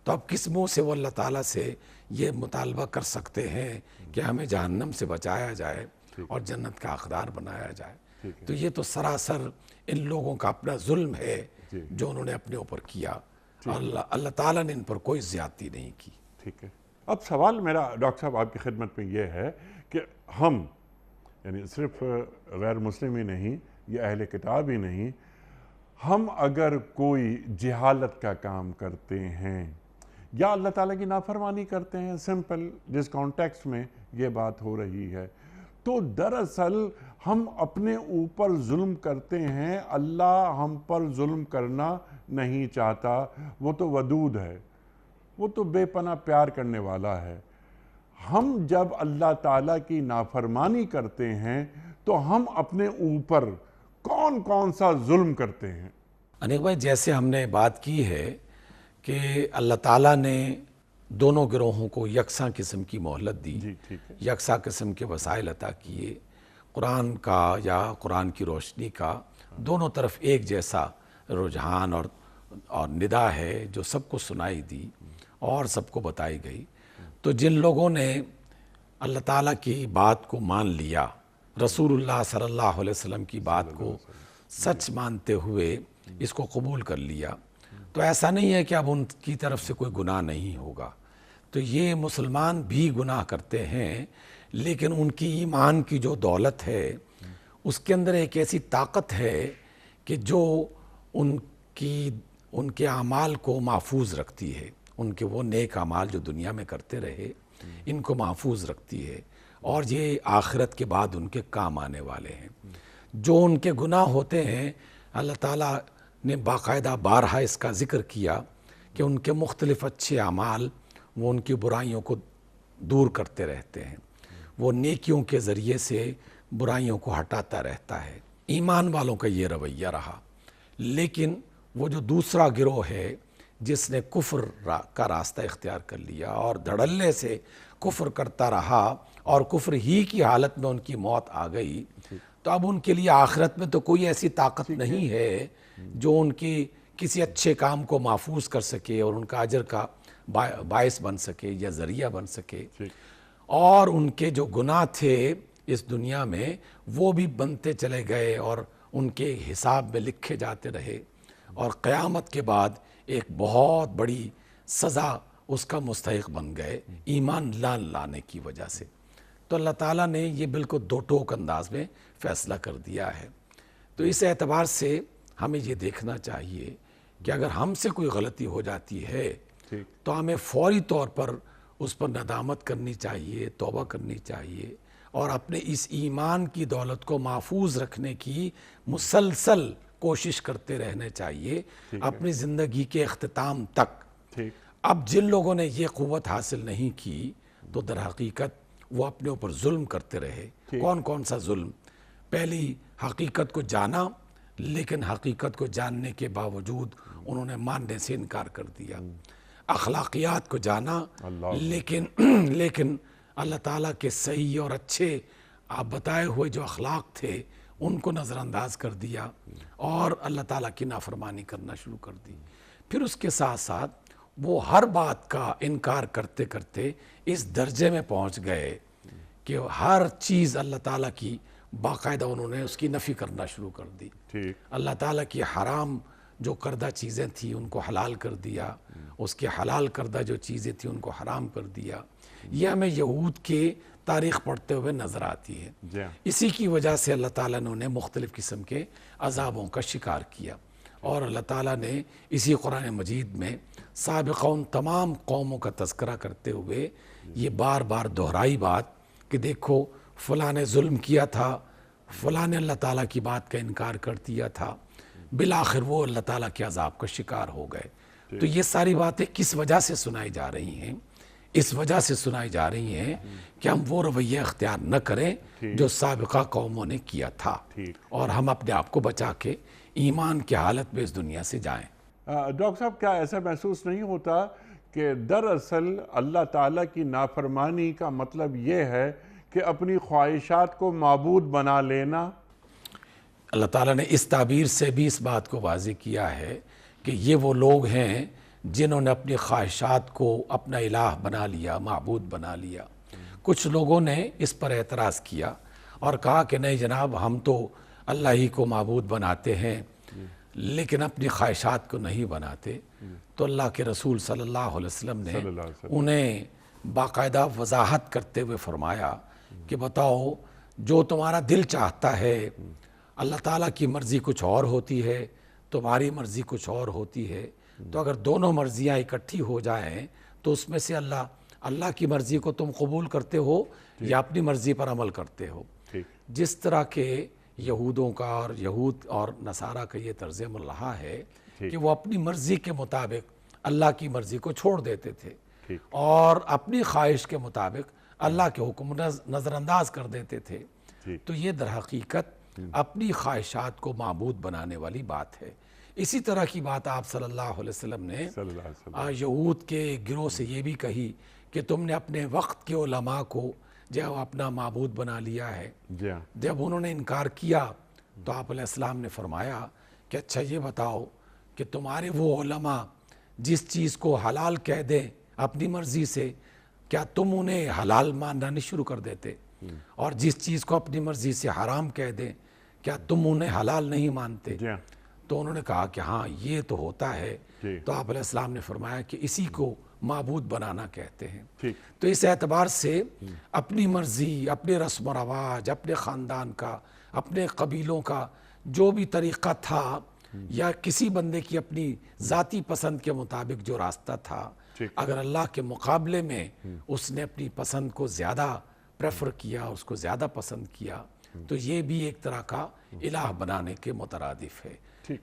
تو اب کس منہ سے وہ اللہ تعالیٰ سے یہ مطالبہ کر سکتے ہیں کہ ہمیں جہنم سے بچایا جائے اور جنت کا حقدار بنایا جائے؟ تو یہ تو سراسر ان لوگوں کا اپنا ظلم ہے جو انہوں نے اپنے اوپر کیا. اللہ تعالیٰ نے ان پر کوئی زیادتی نہیں کی. ٹھیک ہے. اب سوال میرا ڈاکٹر صاحب آپ کی خدمت میں یہ ہے کہ ہم یعنی صرف غیر مسلم ہی نہیں, یہ اہل کتاب ہی نہیں, ہم اگر کوئی جہالت کا کام کرتے ہیں یا اللہ تعالیٰ کی نافرمانی کرتے ہیں, سمپل جس کانٹیکسٹ میں یہ بات ہو رہی ہے, تو دراصل ہم اپنے اوپر ظلم کرتے ہیں. اللہ ہم پر ظلم کرنا نہیں چاہتا, وہ تو ودود ہے, وہ تو بے پناہ پیار کرنے والا ہے. ہم جب اللہ تعالیٰ کی نافرمانی کرتے ہیں تو ہم اپنے اوپر کون کون سا ظلم کرتے ہیں؟ انیق بھائی, جیسے ہم نے بات کی ہے کہ اللہ تعالیٰ نے دونوں گروہوں کو یکساں قسم کی مہلت دی, یکساں قسم کے وسائل عطا کیے. قرآن کا یا قرآن کی روشنی کا دونوں طرف ایک جیسا رجحان اور ندا ہے جو سب کو سنائی دی اور سب کو بتائی گئی. تو جن لوگوں نے اللہ تعالیٰ کی بات کو مان لیا, رسول اللہ صلی اللہ علیہ وسلم کی بات کو سچ مانتے ہوئے اس کو قبول کر لیا, تو ایسا نہیں ہے کہ اب ان کی طرف سے کوئی گناہ نہیں ہوگا. تو یہ مسلمان بھی گناہ کرتے ہیں, لیکن ان کی ایمان کی جو دولت ہے اس کے اندر ایک ایسی طاقت ہے کہ جو ان کے اعمال کو محفوظ رکھتی ہے. ان کے وہ نیک اعمال جو دنیا میں کرتے رہے ان کو محفوظ رکھتی ہے, اور یہ آخرت کے بعد ان کے کام آنے والے ہیں. جو ان کے گناہ ہوتے ہیں, اللہ تعالیٰ نے باقاعدہ بارہا اس کا ذکر کیا کہ ان کے مختلف اچھے اعمال وہ ان کی برائیوں کو دور کرتے رہتے ہیں, وہ نیکیوں کے ذریعے سے برائیوں کو ہٹاتا رہتا ہے. ایمان والوں کا یہ رویہ رہا. لیکن وہ جو دوسرا گروہ ہے جس نے کفر کا راستہ اختیار کر لیا اور دھڑلے سے کفر کرتا رہا اور کفر ہی کی حالت میں ان کی موت آ گئی, تو اب ان کے لیے آخرت میں تو کوئی ایسی طاقت نہیں ہے جو ان کی کسی اچھے کام کو محفوظ کر سکے اور ان کا اجر کا باعث بن سکے یا ذریعہ بن سکے. اور ان کے جو گناہ تھے اس دنیا میں وہ بھی بنتے چلے گئے اور ان کے حساب میں لکھے جاتے رہے, اور قیامت کے بعد ایک بہت بڑی سزا اس کا مستحق بن گئے ایمان لانے کی وجہ سے. تو اللہ تعالیٰ نے یہ بالکل دو ٹوک انداز میں فیصلہ کر دیا ہے. تو اس اعتبار سے ہمیں یہ دیکھنا چاہیے کہ اگر ہم سے کوئی غلطی ہو جاتی ہے تو ہمیں فوری طور پر اس پر ندامت کرنی چاہیے, توبہ کرنی چاہیے, اور اپنے اس ایمان کی دولت کو محفوظ رکھنے کی مسلسل کوشش کرتے رہنے چاہیے اپنی زندگی کے اختتام تک. اب جن لوگوں نے یہ قوت حاصل نہیں کی تو در حقیقت وہ اپنے اوپر ظلم کرتے رہے. کون کون سا ظلم؟ پہلی حقیقت کو جانا, لیکن حقیقت کو جاننے کے باوجود انہوں نے ماننے سے انکار کر دیا. اخلاقیات کو جانا, لیکن اللہ تعالیٰ کے صحیح اور اچھے آپ بتائے ہوئے جو اخلاق تھے ان کو نظر انداز کر دیا اور اللہ تعالیٰ کی نافرمانی کرنا شروع کر دی. پھر اس کے ساتھ ساتھ وہ ہر بات کا انکار کرتے کرتے اس درجے میں پہنچ گئے کہ ہر چیز اللہ تعالیٰ کی باقاعدہ انہوں نے اس کی نفی کرنا شروع کر دی. اللہ تعالیٰ کی حرام جو کردہ چیزیں تھیں ان کو حلال کر دیا, اس کے حلال کردہ جو چیزیں تھیں ان کو حرام کر دیا. یہ ہمیں یہود کے تاریخ پڑھتے ہوئے نظر آتی ہے. اسی کی وجہ سے اللہ تعالیٰ نے انہیں مختلف قسم کے عذابوں کا شکار کیا, اور اللہ تعالیٰ نے اسی قرآن مجید میں سابقہ ان تمام قوموں کا تذکرہ کرتے ہوئے یہ بار بار دہرائی بات کہ دیکھو فلاں نے ظلم کیا تھا, فلاں نے اللہ تعالیٰ کی بات کا انکار کر دیا تھا, بالآخر وہ اللہ تعالیٰ کے عذاب کا شکار ہو گئے. تو یہ ساری باتیں کس وجہ سے سنائی جا رہی ہیں؟ اس وجہ سے سنائی جا رہی ہیں کہ ہم وہ رویہ اختیار نہ کریں جو سابقہ قوموں نے کیا تھا, اور ہم اپنے آپ کو بچا کے ایمان کی حالت میں اس دنیا سے جائیں. ڈاکٹر صاحب, کیا ایسا محسوس نہیں ہوتا کہ دراصل اللہ تعالیٰ کی نافرمانی کا مطلب یہ ہے کہ اپنی خواہشات کو معبود بنا لینا؟ اللہ تعالیٰ نے اس تعبیر سے بھی اس بات کو واضح کیا ہے کہ یہ وہ لوگ ہیں جنہوں نے اپنی خواہشات کو اپنا الہ بنا لیا، معبود بنا لیا۔ کچھ لوگوں نے اس پر اعتراض کیا اور کہا کہ نہیں جناب، ہم تو اللہ ہی کو معبود بناتے ہیں لیکن اپنی خواہشات کو نہیں بناتے۔ تو اللہ کے رسول صلی اللہ علیہ وسلم نے انہیں باقاعدہ وضاحت کرتے ہوئے فرمایا کہ بتاؤ، جو تمہارا دل چاہتا ہے، اللہ تعالیٰ کی مرضی کچھ اور ہوتی ہے، تمہاری مرضی کچھ اور ہوتی ہے، تو اگر دونوں مرضیاں اکٹھی ہو جائیں تو اس میں سے اللہ کی مرضی کو تم قبول کرتے ہو یا اپنی مرضی پر عمل کرتے ہو۔ جس طرح کے یہودوں کا اور یہود اور نصارہ کا یہ طرز عمل رہا ہے کہ وہ اپنی مرضی کے مطابق اللہ کی مرضی کو چھوڑ دیتے تھے اور اپنی خواہش کے مطابق اللہ کے حکم نظر انداز کر دیتے تھے، تو یہ در حقیقت اپنی خواہشات کو معبود بنانے والی بات ہے۔ اسی طرح کی بات آپ صلی اللہ علیہ وسلم نے یہود کے گروہ سے یہ بھی کہی کہ تم نے اپنے وقت کے علماء کو جب اپنا معبود بنا لیا ہے۔ جب انہوں نے انکار کیا تو آپ علیہ السلام نے فرمایا کہ اچھا یہ بتاؤ کہ تمہارے وہ علماء جس چیز کو حلال کہہ دیں اپنی مرضی سے، کیا تم انہیں حلال ماننا نہیں شروع کر دیتے؟ اور جس چیز کو اپنی مرضی سے حرام کہہ دیں کیا تم انہیں حلال نہیں مانتے؟ تو انہوں نے کہا کہ ہاں یہ تو ہوتا ہے۔ تو آپ علیہ السلام نے فرمایا کہ اسی کو معبود بنانا کہتے ہیں۔ تو اس اعتبار سے اپنی مرضی، اپنے رسم و رواج، اپنے خاندان کا، اپنے قبیلوں کا جو بھی طریقہ تھا یا کسی بندے کی اپنی ذاتی پسند کے مطابق جو راستہ تھا، اگر اللہ کے مقابلے میں اس نے اپنی پسند کو زیادہ پریفر کیا، اس کو زیادہ پسند کیا، تو یہ بھی ایک طرح کا الہ بنانے کے مترادف ہے۔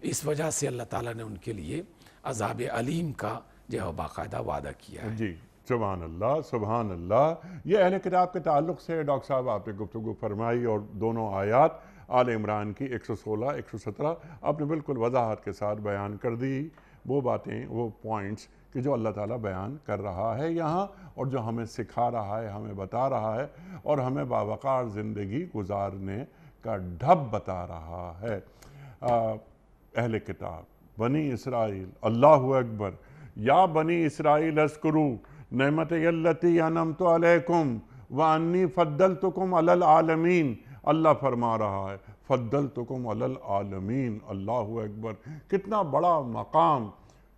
اس وجہ سے اللہ تعالیٰ نے ان کے لیے عذاب علیم کا جو ہے باقاعدہ وعدہ کیا ہے۔ جی سبحان اللہ، سبحان اللہ۔ یہ اہل کتاب کے تعلق سے ڈاکٹر صاحب آپ نے گفتگو فرمائی اور دونوں آیات آل عمران کی 116 117 آپ نے بالکل وضاحت کے ساتھ بیان کر دی، وہ باتیں، وہ پوائنٹس کہ جو اللہ تعالیٰ بیان کر رہا ہے یہاں اور جو ہمیں سکھا رہا ہے، ہمیں بتا رہا ہے اور ہمیں باوقار زندگی گزارنے کا ڈھب بتا رہا ہے۔ اہل کتاب بنی اسرائیل، اللہ اکبر، یا بنی اسرائیل اذکروا نعمتی التی انعمت علیکم وانی فضلتکم علی العالمین۔ اللہ فرما رہا ہے فضلتکم علی العالمین، اللہ اکبر، کتنا بڑا مقام۔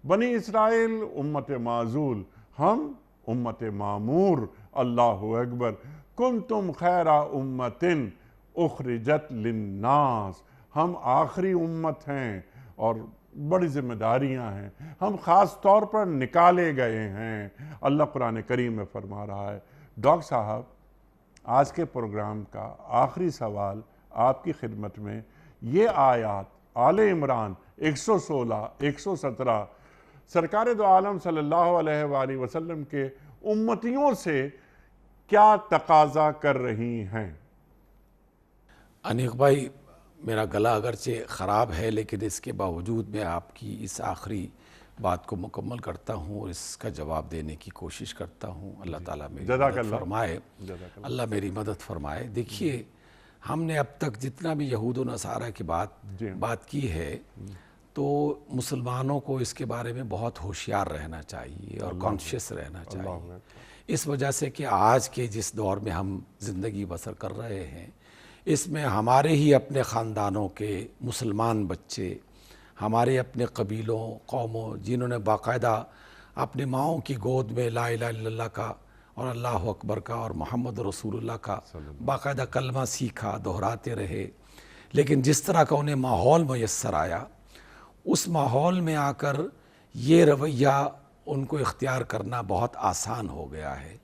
بنی اسرائیل امت معزول، ہم امت معمور، اللہ اکبر۔ کنتم خیر امت اخرجت للناس، ہم آخری امت ہیں اور بڑی ذمہ داریاں ہیں، ہم خاص طور پر نکالے گئے ہیں۔ اللہ قرآن کریم میں فرما رہا ہے۔ ڈاکٹر صاحب، آج کے پروگرام کا آخری سوال آپ کی خدمت میں، یہ آیات آل عمران 116 117 سرکار دو عالم صلی اللہ علیہ وآلہ وسلم کے امتیوں سے کیا تقاضا کر رہی ہیں؟ انیق بھائی، میرا گلا اگرچہ خراب ہے لیکن اس کے باوجود میں آپ کی اس آخری بات کو مکمل کرتا ہوں اور اس کا جواب دینے کی کوشش کرتا ہوں۔ اللہ تعالیٰ میری مدد فرمائے، اللہ میری مدد فرمائے۔ دیکھیے، ہم نے اب تک جتنا بھی یہود و نصارہ کی بات کی ہے، تو مسلمانوں کو اس کے بارے میں بہت ہوشیار رہنا چاہیے اور کانشیس رہنا چاہیے، اس وجہ سے کہ آج کے جس دور میں ہم زندگی بسر کر رہے ہیں، اس میں ہمارے ہی اپنے خاندانوں کے مسلمان بچے، ہمارے اپنے قبیلوں، قوموں، جنہوں نے باقاعدہ اپنی ماؤں کی گود میں لا الہ الا اللہ کا اور اللہ اکبر کا اور محمد رسول اللہ کا باقاعدہ کلمہ سیکھا، دہراتے رہے، لیکن جس طرح کا انہیں ماحول میسر آیا، اس ماحول میں آ کر یہ رویہ ان کو اختیار کرنا بہت آسان ہو گیا ہے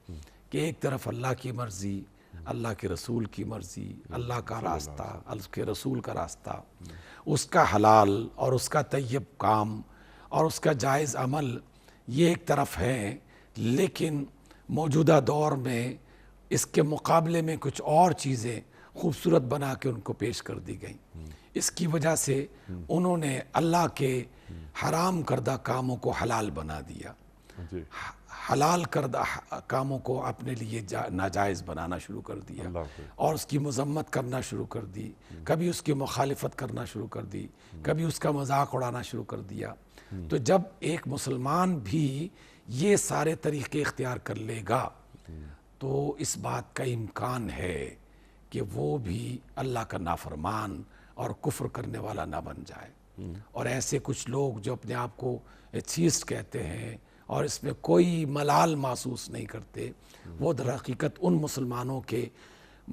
کہ ایک طرف اللہ کی مرضی، اللہ کے رسول کی مرضی، اللہ کا راستہ، اس کے رسول کا راستہ، اس کا حلال اور اس کا طیب کام اور اس کا جائز عمل، یہ ایک طرف ہے، لیکن موجودہ دور میں اس کے مقابلے میں کچھ اور چیزیں خوبصورت بنا کے ان کو پیش کر دی گئیں۔ اس کی وجہ سے انہوں نے اللہ کے حرام کردہ کاموں کو حلال بنا دیا۔ حلال کردہ کاموں کو اپنے لیے ناجائز بنانا شروع کر دیا اور اس کی مذمت کرنا شروع کر دی، کبھی اس کی مخالفت کرنا شروع کر دی، کبھی اس کا مذاق اڑانا شروع کر دیا۔ تو جب ایک مسلمان بھی یہ سارے طریقے اختیار کر لے گا تو اس بات کا امکان ہے کہ وہ بھی اللہ کا نافرمان اور کفر کرنے والا نہ بن جائے۔ اور ایسے کچھ لوگ جو اپنے آپ کو ایتھیسٹ کہتے ہیں اور اس میں کوئی ملال محسوس نہیں کرتے، وہ در حقیقت ان مسلمانوں کے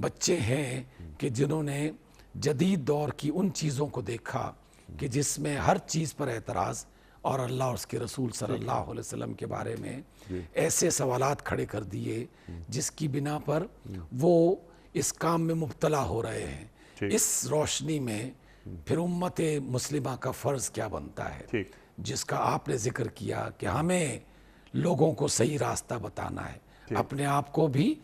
بچے ہیں کہ جنہوں نے جدید دور کی ان چیزوں کو دیکھا کہ جس میں ہر چیز پر اعتراض اور اللہ اور اس کے رسول صلی اللہ علیہ وسلم کے بارے میں ایسے سوالات کھڑے کر دیے جس کی بنا پر وہ اس کام میں مبتلا ہو رہے ہیں۔ اس روشنی میں پھر امت مسلمہ کا فرض کیا بنتا ہے، جس کا آپ نے ذکر کیا کہ ہمیں لوگوں کو صحیح راستہ بتانا ہے، اپنے آپ کو بھی،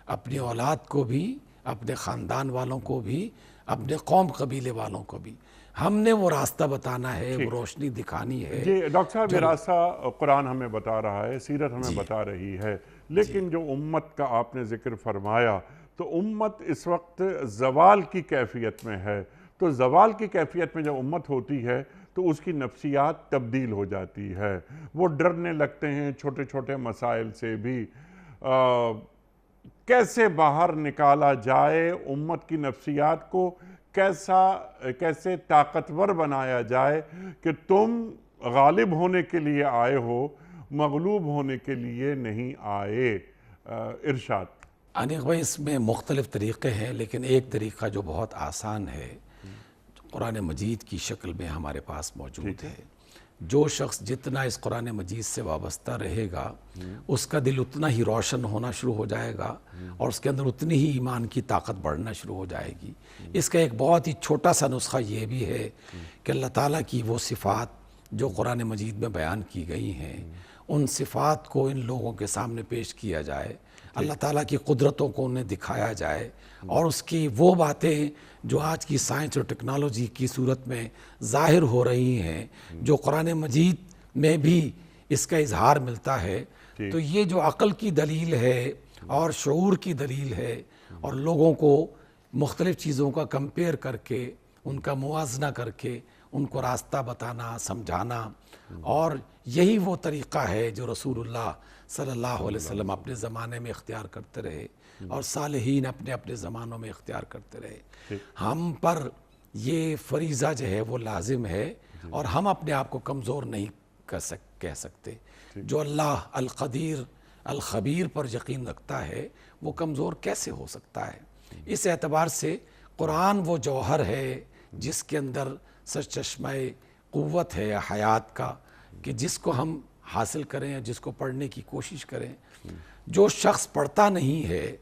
اپنی اولاد کو بھی، اپنے خاندان والوں کو بھی، اپنے قوم قبیلے والوں کو بھی ہم نے وہ راستہ بتانا ہے، وہ روشنی دکھانی ہے۔ جی ڈاکٹر صاحب، یہ راستہ قرآن ہمیں بتا رہا ہے، سیرت ہمیں بتا رہی ہے، لیکن جو امت کا آپ نے ذکر فرمایا تو امت اس وقت زوال کی کیفیت میں ہے۔ تو زوال کی کیفیت میں جب امت ہوتی ہے تو اس کی نفسیات تبدیل ہو جاتی ہے، وہ ڈرنے لگتے ہیں چھوٹے چھوٹے مسائل سے بھی۔ کیسے باہر نکالا جائے امت کی نفسیات کو، کیسے طاقتور بنایا جائے کہ تم غالب ہونے کے لیے آئے ہو، مغلوب ہونے کے لیے نہیں آئے؟ ارشاد۔ انیق بھائی، اس میں مختلف طریقے ہیں، لیکن ایک طریقہ جو بہت آسان ہے قرآن مجید کی شکل میں ہمارے پاس موجود ہے۔ جو شخص جتنا اس قرآن مجید سے وابستہ رہے گا اس کا دل اتنا ہی روشن ہونا شروع ہو جائے گا اور اس کے اندر اتنی ہی ایمان کی طاقت بڑھنا شروع ہو جائے گی۔ اس کا ایک بہت ہی چھوٹا سا نسخہ یہ بھی ہے کہ اللہ تعالیٰ کی وہ صفات جو قرآن مجید میں بیان کی گئی ہیں ان صفات کو ان لوگوں کے سامنے پیش کیا جائے، اللہ تعالیٰ کی قدرتوں کو انہیں دکھایا جائے، اور اس کی وہ باتیں جو آج کی سائنس اور ٹیکنالوجی کی صورت میں ظاہر ہو رہی ہیں، جو قرآن مجید میں بھی اس کا اظہار ملتا ہے، تو یہ جو عقل کی دلیل ہے اور شعور کی دلیل ہے اور لوگوں کو مختلف چیزوں کا کمپیئر کر کے ان کا موازنہ کر کے ان کو راستہ بتانا، سمجھانا، اور یہی وہ طریقہ ہے جو رسول اللہ صلی اللہ علیہ وسلم اپنے زمانے میں اختیار کرتے رہے اور صالحین اپنے اپنے زمانوں میں اختیار کرتے رہے۔ ہم پر یہ فریضہ جو ہے وہ لازم ہے، اور ہم اپنے آپ کو کمزور نہیں کہہ سکتے۔ جو اللہ القدیر الخبیر پر یقین رکھتا ہے وہ کمزور کیسے ہو سکتا ہے؟ اس اعتبار سے قرآن وہ جوہر ہے جس کے اندر سرچشمہ قوت ہے حیات کا، کہ جس کو ہم حاصل کریں، جس کو پڑھنے کی کوشش کریں۔ جو شخص پڑھتا نہیں ہے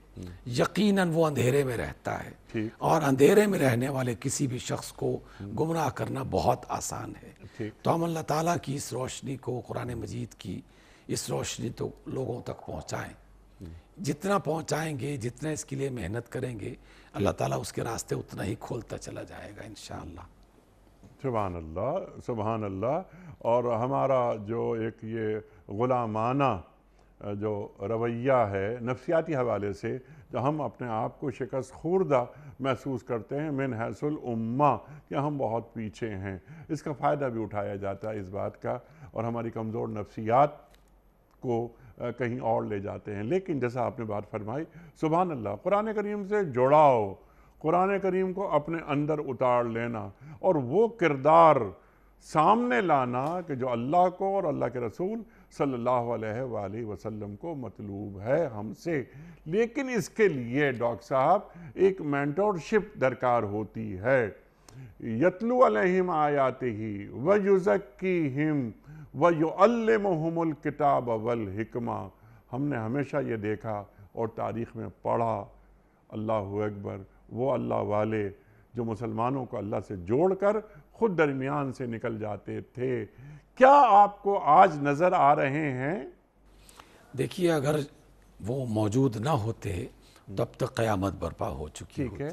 یقیناً وہ اندھیرے میں رہتا ہے، اور اندھیرے میں رہنے والے کسی بھی شخص کو گمراہ کرنا بہت آسان ہے۔ تو ہم اللہ تعالیٰ کی اس روشنی کو، قرآن مجید کی اس روشنی تو لوگوں تک پہنچائیں۔ جتنا پہنچائیں گے، جتنا اس کے لیے محنت کریں گے، اللہ تعالیٰ اس کے راستے اتنا ہی کھولتا چلا جائے گا انشاءاللہ۔ سبحان اللہ، سبحان اللہ۔ اور ہمارا جو ایک یہ غلامانہ جو رویہ ہے نفسیاتی حوالے سے، جو ہم اپنے آپ کو شکست خوردہ محسوس کرتے ہیں من حیث الامہ کہ ہم بہت پیچھے ہیں، اس کا فائدہ بھی اٹھایا جاتا ہے اس بات کا، اور ہماری کمزور نفسیات کو کہیں اور لے جاتے ہیں۔ لیکن جیسا آپ نے بات فرمائی، سبحان اللہ، قرآن کریم سے جڑاؤ، قرآن کریم کو اپنے اندر اتار لینا اور وہ کردار سامنے لانا کہ جو اللہ کو اور اللہ کے رسول صلی اللہ علیہ وآلہ وسلم کو مطلوب ہے ہم سے۔ لیکن اس کے لیے ڈاکٹر صاحب ایک مینٹورشپ درکار ہوتی ہے۔ یتلو علیہم آیاتہ ویزکیہم ویعلمہم الکتاب والحکمہ۔ ہم نے ہمیشہ یہ دیکھا اور تاریخ میں پڑھا، اللہ اکبر، وہ اللہ والے جو مسلمانوں کو اللہ سے جوڑ کر خود درمیان سے نکل جاتے تھے، کیا آپ کو آج نظر آ رہے ہیں؟ دیکھیے، اگر وہ موجود نہ ہوتے تب تک قیامت برپا ہو چکی ہوتی۔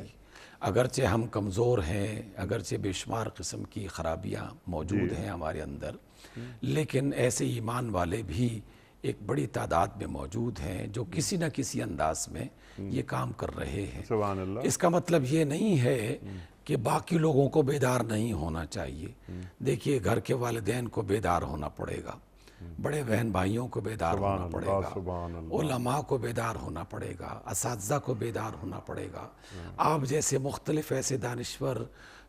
اگرچہ ہم کمزور ہیں، اگرچہ بے شمار قسم کی خرابیاں موجود ہیں ہمارے اندر، لیکن ایسے ایمان والے بھی ایک بڑی تعداد میں موجود ہیں جو کسی نہ کسی انداز میں یہ کام کر رہے ہیں۔ سبحان اللہ۔ اس کا مطلب یہ نہیں ہے کہ باقی لوگوں کو بیدار نہیں ہونا چاہیے۔ دیکھیے گھر کے والدین کو بیدار ہونا پڑے گا، بڑے بہن بھائیوں کو بیدار ہونا پڑے گا، سبحان اللہ۔ علماء کو بیدار ہونا پڑے گا، اساتذہ کو بیدار ہونا پڑے گا۔ آپ جیسے مختلف ایسے دانشور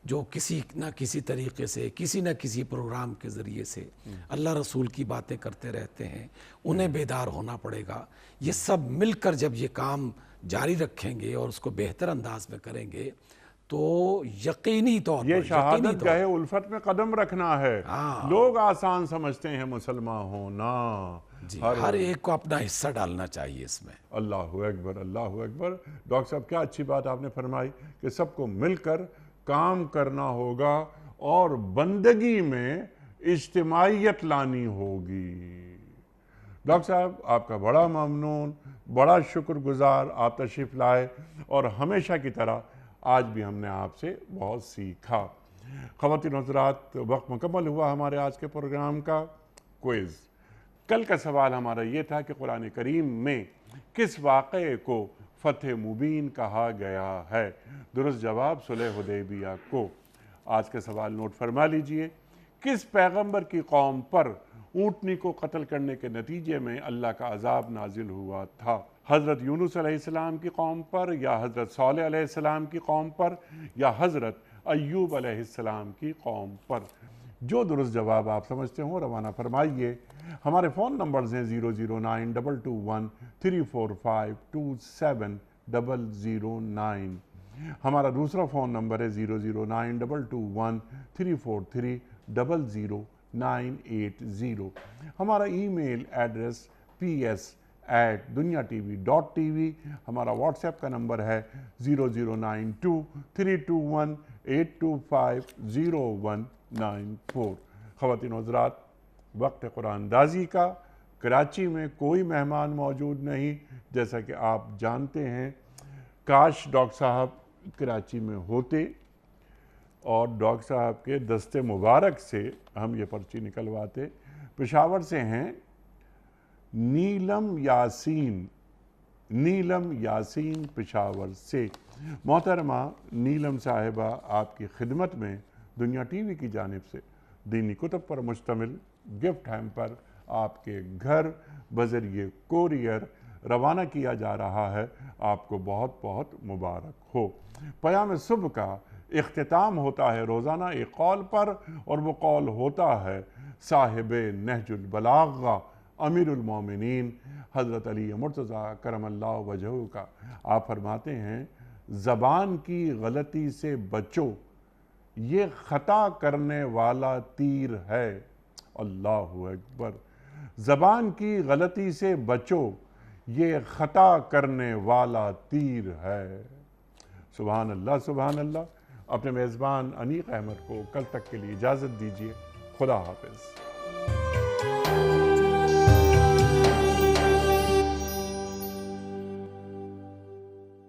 جو کسی نہ کسی طریقے سے کسی نہ کسی پروگرام کے ذریعے سے اللہ رسول کی باتیں کرتے رہتے ہیں، انہیں بیدار ہونا پڑے گا۔ یہ سب مل کر جب یہ کام جاری رکھیں گے اور اس کو بہتر انداز میں کریں گے تو یقینی طور پر یہ شہادت گاہ الفت میں قدم رکھنا ہے۔ لوگ آسان سمجھتے ہیں مسلمان ہونا، ہر ایک کو اپنا حصہ ڈالنا چاہیے اس میں۔ اللہ اکبر، اللہ اکبر۔ ڈاکٹر صاحب کیا اچھی بات آپ نے فرمائی کہ سب کو مل کر کام کرنا ہوگا اور بندگی میں اجتماعیت لانی ہوگی۔ ڈاکٹر صاحب آپ کا بڑا ممنون، بڑا شکر گزار، آپ تشریف لائے اور ہمیشہ کی طرح آج بھی ہم نے آپ سے بہت سیکھا۔ خواتین و حضرات، وقت مکمل ہوا ہمارے آج کے پروگرام کا۔ کوئز کل کا سوال ہمارا یہ تھا کہ قرآن کریم میں کس واقعے کو فتح مبین کہا گیا ہے؟ درست جواب صلح حدیبیہ کو۔ آج کا سوال نوٹ فرما لیجئے۔ کس پیغمبر کی قوم پر اونٹنی کو قتل کرنے کے نتیجے میں اللہ کا عذاب نازل ہوا تھا؟ حضرت یونس علیہ السلام کی قوم پر، یا حضرت صالح علیہ السلام کی قوم پر، یا حضرت ایوب علیہ السلام کی قوم پر؟ جو درست جواب آپ سمجھتے ہوں روانہ فرمائیے۔ ہمارے فون نمبرز ہیں 009221345270009۔ ہمارا دوسرا فون نمبر ہے 009221343000980۔ ہمارا ای میل ایڈریس ps@duniatv.tv۔ ہمارا واٹس ایپ کا نمبر ہے 00923218250194۔ خواتین و حضرات، وقت قرآن اندازی کا کراچی میں کوئی مہمان موجود نہیں، جیسا کہ آپ جانتے ہیں۔ کاش ڈاکٹر صاحب کراچی میں ہوتے اور ڈاکٹر صاحب کے دستے مبارک سے ہم یہ پرچی نکلواتے۔ پشاور سے ہیں نیلم یاسین پشاور سے۔ محترمہ نیلم صاحبہ، آپ کی خدمت میں دنیا ٹی وی کی جانب سے دینی کتب پر مشتمل گفٹ ہیمپر آپ کے گھر بذریعہ کوریئر روانہ کیا جا رہا ہے۔ آپ کو بہت بہت مبارک ہو۔ پیام صبح کا اختتام ہوتا ہے روزانہ ایک قول پر، اور وہ قول ہوتا ہے صاحب نہج البلاغہ امیر المومنین حضرت علی مرتضیٰ کرم اللہ وجہہ کا۔ آپ فرماتے ہیں زبان کی غلطی سے بچو، یہ خطا کرنے والا تیر ہے۔ اللہ اکبر۔ زبان کی غلطی سے بچو، یہ خطا کرنے والا تیر ہے۔ سبحان اللہ، سبحان اللہ۔ اپنے میزبان انیق احمد کو کل تک کے لیے اجازت دیجیے۔ خدا حافظ۔